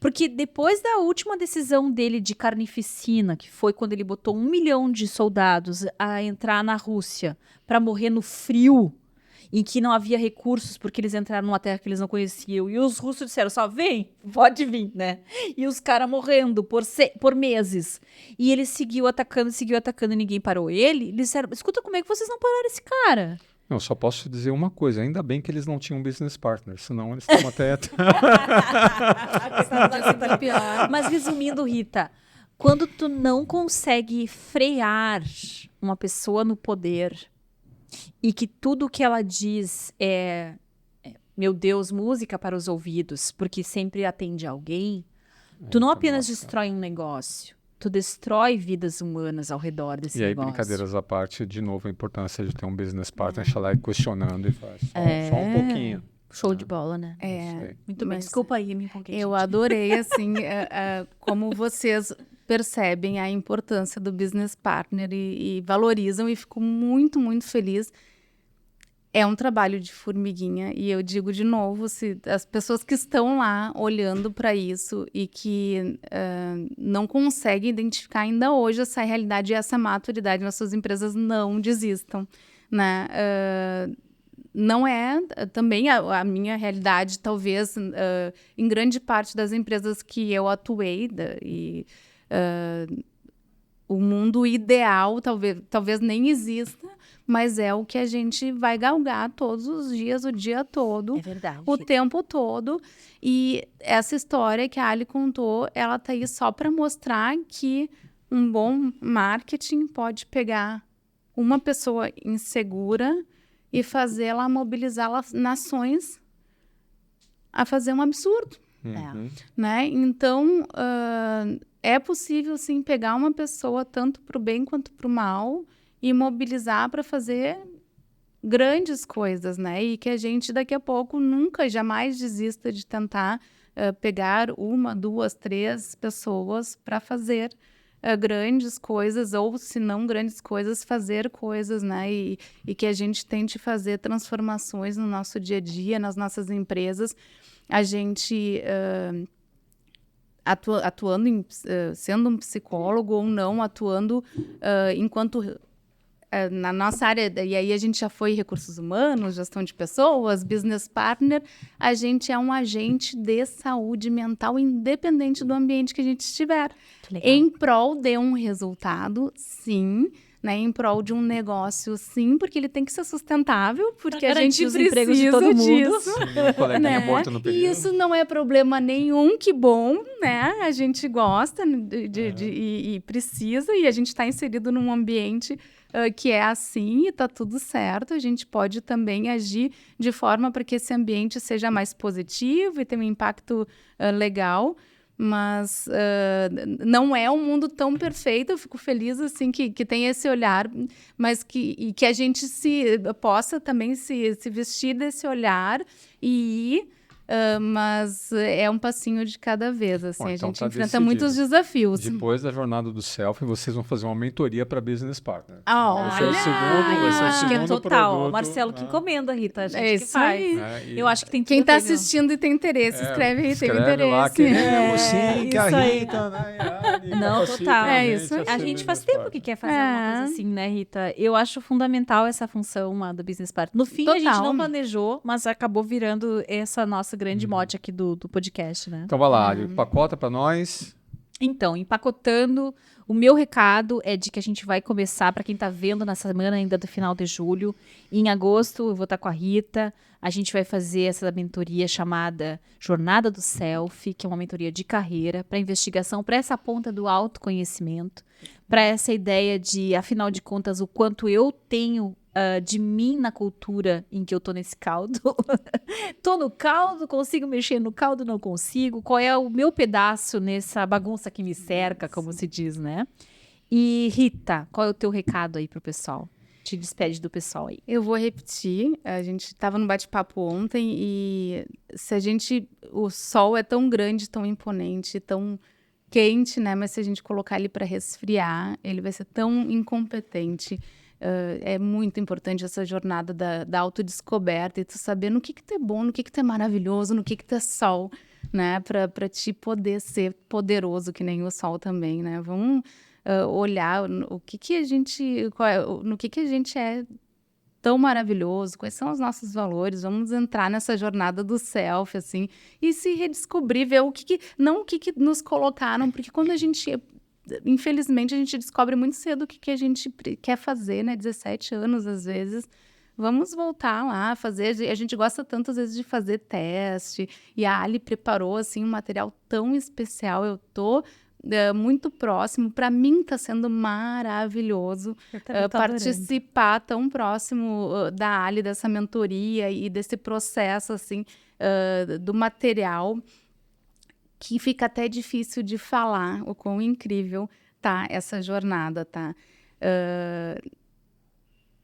Porque depois da última decisão dele de carnificina, que foi quando ele botou 1 milhão de soldados a entrar na Rússia para morrer no frio, em que não havia recursos porque eles entraram numa terra que eles não conheciam, e os russos disseram só, vem, pode vir, né? E os caras morrendo por meses. E ele seguiu atacando, e ninguém parou ele. Eles disseram, escuta, como é que vocês não pararam esse cara? Não, só posso dizer uma coisa, ainda bem que eles não tinham business partner, senão eles estão até... Mas resumindo, Rita, quando tu não consegue frear uma pessoa no poder e que tudo que ela diz é meu Deus, música para os ouvidos, porque sempre atende alguém, tu não apenas destrói um negócio, tu destrói vidas humanas ao redor desse negócio. E aí, brincadeiras à parte, de novo, a importância de ter um business partner, lá e questionando e faz só um pouquinho. Show de bola, né? Muito bem. Desculpa aí, me empolguei. Eu adorei, assim, como vocês percebem a importância do business partner e valorizam, e fico muito, muito feliz. É um trabalho de formiguinha, e eu digo de novo, se as pessoas que estão lá olhando para isso e que não conseguem identificar ainda hoje essa realidade e essa maturidade nas suas empresas, não desistam, né? Não é também a minha realidade, talvez, em grande parte das empresas que eu atuei, o mundo ideal talvez nem exista, mas é o que a gente vai galgar todos os dias, o dia todo, É verdade. o tempo todo. E essa história que a Ali contou, ela tá aí só para mostrar que um bom marketing pode pegar uma pessoa insegura e fazê-la mobilizar nações a fazer um absurdo. Né? Então, é possível, sim, pegar uma pessoa tanto para o bem quanto para o mal e mobilizar para fazer grandes coisas, né? E que a gente, daqui a pouco, nunca, jamais desista de tentar pegar 1, 2, 3 pessoas para fazer grandes coisas, ou se não grandes coisas, fazer coisas, né? E que a gente tente fazer transformações no nosso dia a dia, nas nossas empresas. A gente, atuando, sendo um psicólogo ou não, atuando enquanto... na nossa área, e aí a gente já foi recursos humanos, gestão de pessoas, business partner, a gente é um agente de saúde mental independente do ambiente que a gente estiver. Em prol de um resultado, sim, né, em prol de um negócio, sim, porque ele tem que ser sustentável, porque a gente precisa de todo mundo. disso. Sim, coleguinha morta no período. E isso não é problema nenhum, que bom, né? A gente gosta e precisa, e a gente está inserido num ambiente que é assim, e tá tudo certo. A gente pode também agir de forma para que esse ambiente seja mais positivo e tenha um impacto legal. Mas não é um mundo tão perfeito. Eu fico feliz assim que tem esse olhar, mas que a gente possa também se vestir desse olhar e ir, mas é um passinho de cada vez. Assim. Bom, então a gente tá enfrenta decidido. muitos desafios. Depois da jornada do selfie, vocês vão fazer uma mentoria para business partner. Vai ser o segundo, eu acho que é total. produto. Marcelo que encomenda, Rita. A gente que isso faz. aí. Eu acho que tem tudo Quem a está ver, viu? assistindo e tem interesse, escreve aí, tem interesse. Lá, queremos sim, que a isso aí. Rita, né? Não, total. É isso. A gente faz tempo que quer fazer uma coisa assim, né, Rita? Eu acho fundamental essa função do business partner. No fim, a gente não planejou, mas acabou virando essa nossa grande mote aqui do podcast, né? Então vai lá, Ari, empacota para nós. Então, empacotando, o meu recado é de que a gente vai começar, para quem está vendo na semana ainda do final de julho, em agosto eu vou estar com a Rita, a gente vai fazer essa mentoria chamada Jornada do Selfie, que é uma mentoria de carreira, para investigação, para essa ponta do autoconhecimento, para essa ideia de, afinal de contas, o quanto eu tenho de mim na cultura em que eu tô nesse caldo. Tô no caldo, consigo mexer no caldo, não consigo. Qual é o meu pedaço nessa bagunça que me cerca, como se diz, né? E Rita, qual é o teu recado aí pro pessoal? Te despede do pessoal aí. Eu vou repetir, a gente estava no bate-papo ontem e o sol é tão grande, tão imponente, tão quente, né? Mas se a gente colocar ele para resfriar, ele vai ser tão incompetente. É muito importante essa jornada da autodescoberta e tu saber no que tu é bom, no que tu é maravilhoso, no que tu é sol, né? Para te poder ser poderoso que nem o sol também, né? Vamos olhar no que a gente é tão maravilhoso, quais são os nossos valores, vamos entrar nessa jornada do self, assim, e se redescobrir, ver não o que nos colocaram, porque quando a gente... Infelizmente, a gente descobre muito cedo o que a gente quer fazer, né? 17 anos, às vezes. Vamos voltar lá, fazer... A gente gosta tanto, às vezes, de fazer teste. E a Ali preparou, assim, um material tão especial. Eu tô muito próximo. Para mim, tá sendo maravilhoso participar tão próximo da Ali, dessa mentoria e desse processo, assim, do material, que fica até difícil de falar o quão incrível tá essa jornada, tá?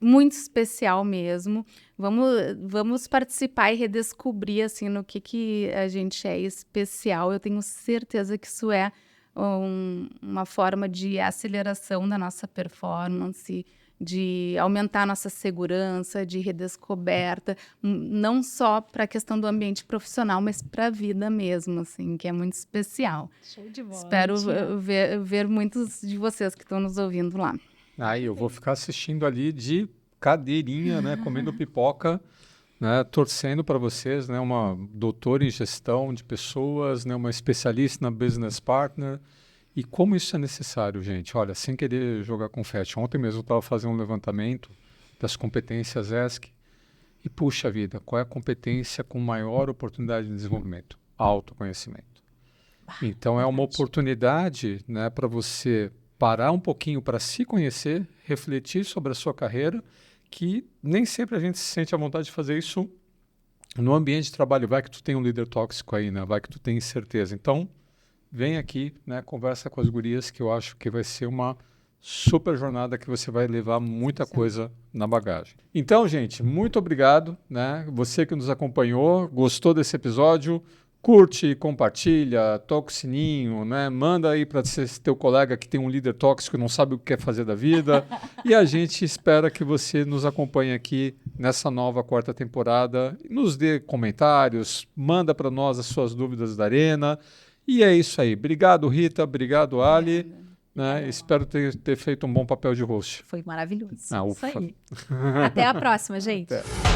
muito especial mesmo. Vamos participar e redescobrir assim, no que a gente é especial. Eu tenho certeza que isso é uma forma de aceleração da nossa performance, de aumentar a nossa segurança, de redescoberta, não só para a questão do ambiente profissional, mas para a vida mesmo, assim, que é muito especial. Show de bola. Espero ver muitos de vocês que estão nos ouvindo lá. Aí eu vou ficar assistindo ali de cadeirinha, né, comendo pipoca, né, torcendo para vocês, né, uma doutora em gestão de pessoas, né, uma especialista na business partner. E como isso é necessário, gente? Olha, sem querer jogar confete. Ontem mesmo eu estava fazendo um levantamento das competências ESC e, puxa vida, qual é a competência com maior oportunidade de desenvolvimento? Autoconhecimento. Então, é uma oportunidade, né, para você parar um pouquinho para se conhecer, refletir sobre a sua carreira, que nem sempre a gente se sente à vontade de fazer isso no ambiente de trabalho. Vai que tu tem um líder tóxico aí, né? Vai que tu tem incerteza. Então, vem aqui, né, conversa com as gurias, que eu acho que vai ser uma super jornada, que você vai levar muita coisa na bagagem. Então, gente, muito obrigado, né? Você que nos acompanhou, gostou desse episódio, curte, compartilha, toca o sininho, né? Manda aí para esse teu colega que tem um líder tóxico e não sabe o que quer fazer da vida. E a gente espera que você nos acompanhe aqui nessa nova 4ª temporada. Nos dê comentários, manda para nós as suas dúvidas da Arena. E é isso aí. Obrigado, Rita. Obrigado, Ali. Né? Espero ter feito um bom papel de host. Foi maravilhoso. Ufa. Isso aí. Até a próxima, gente. Até.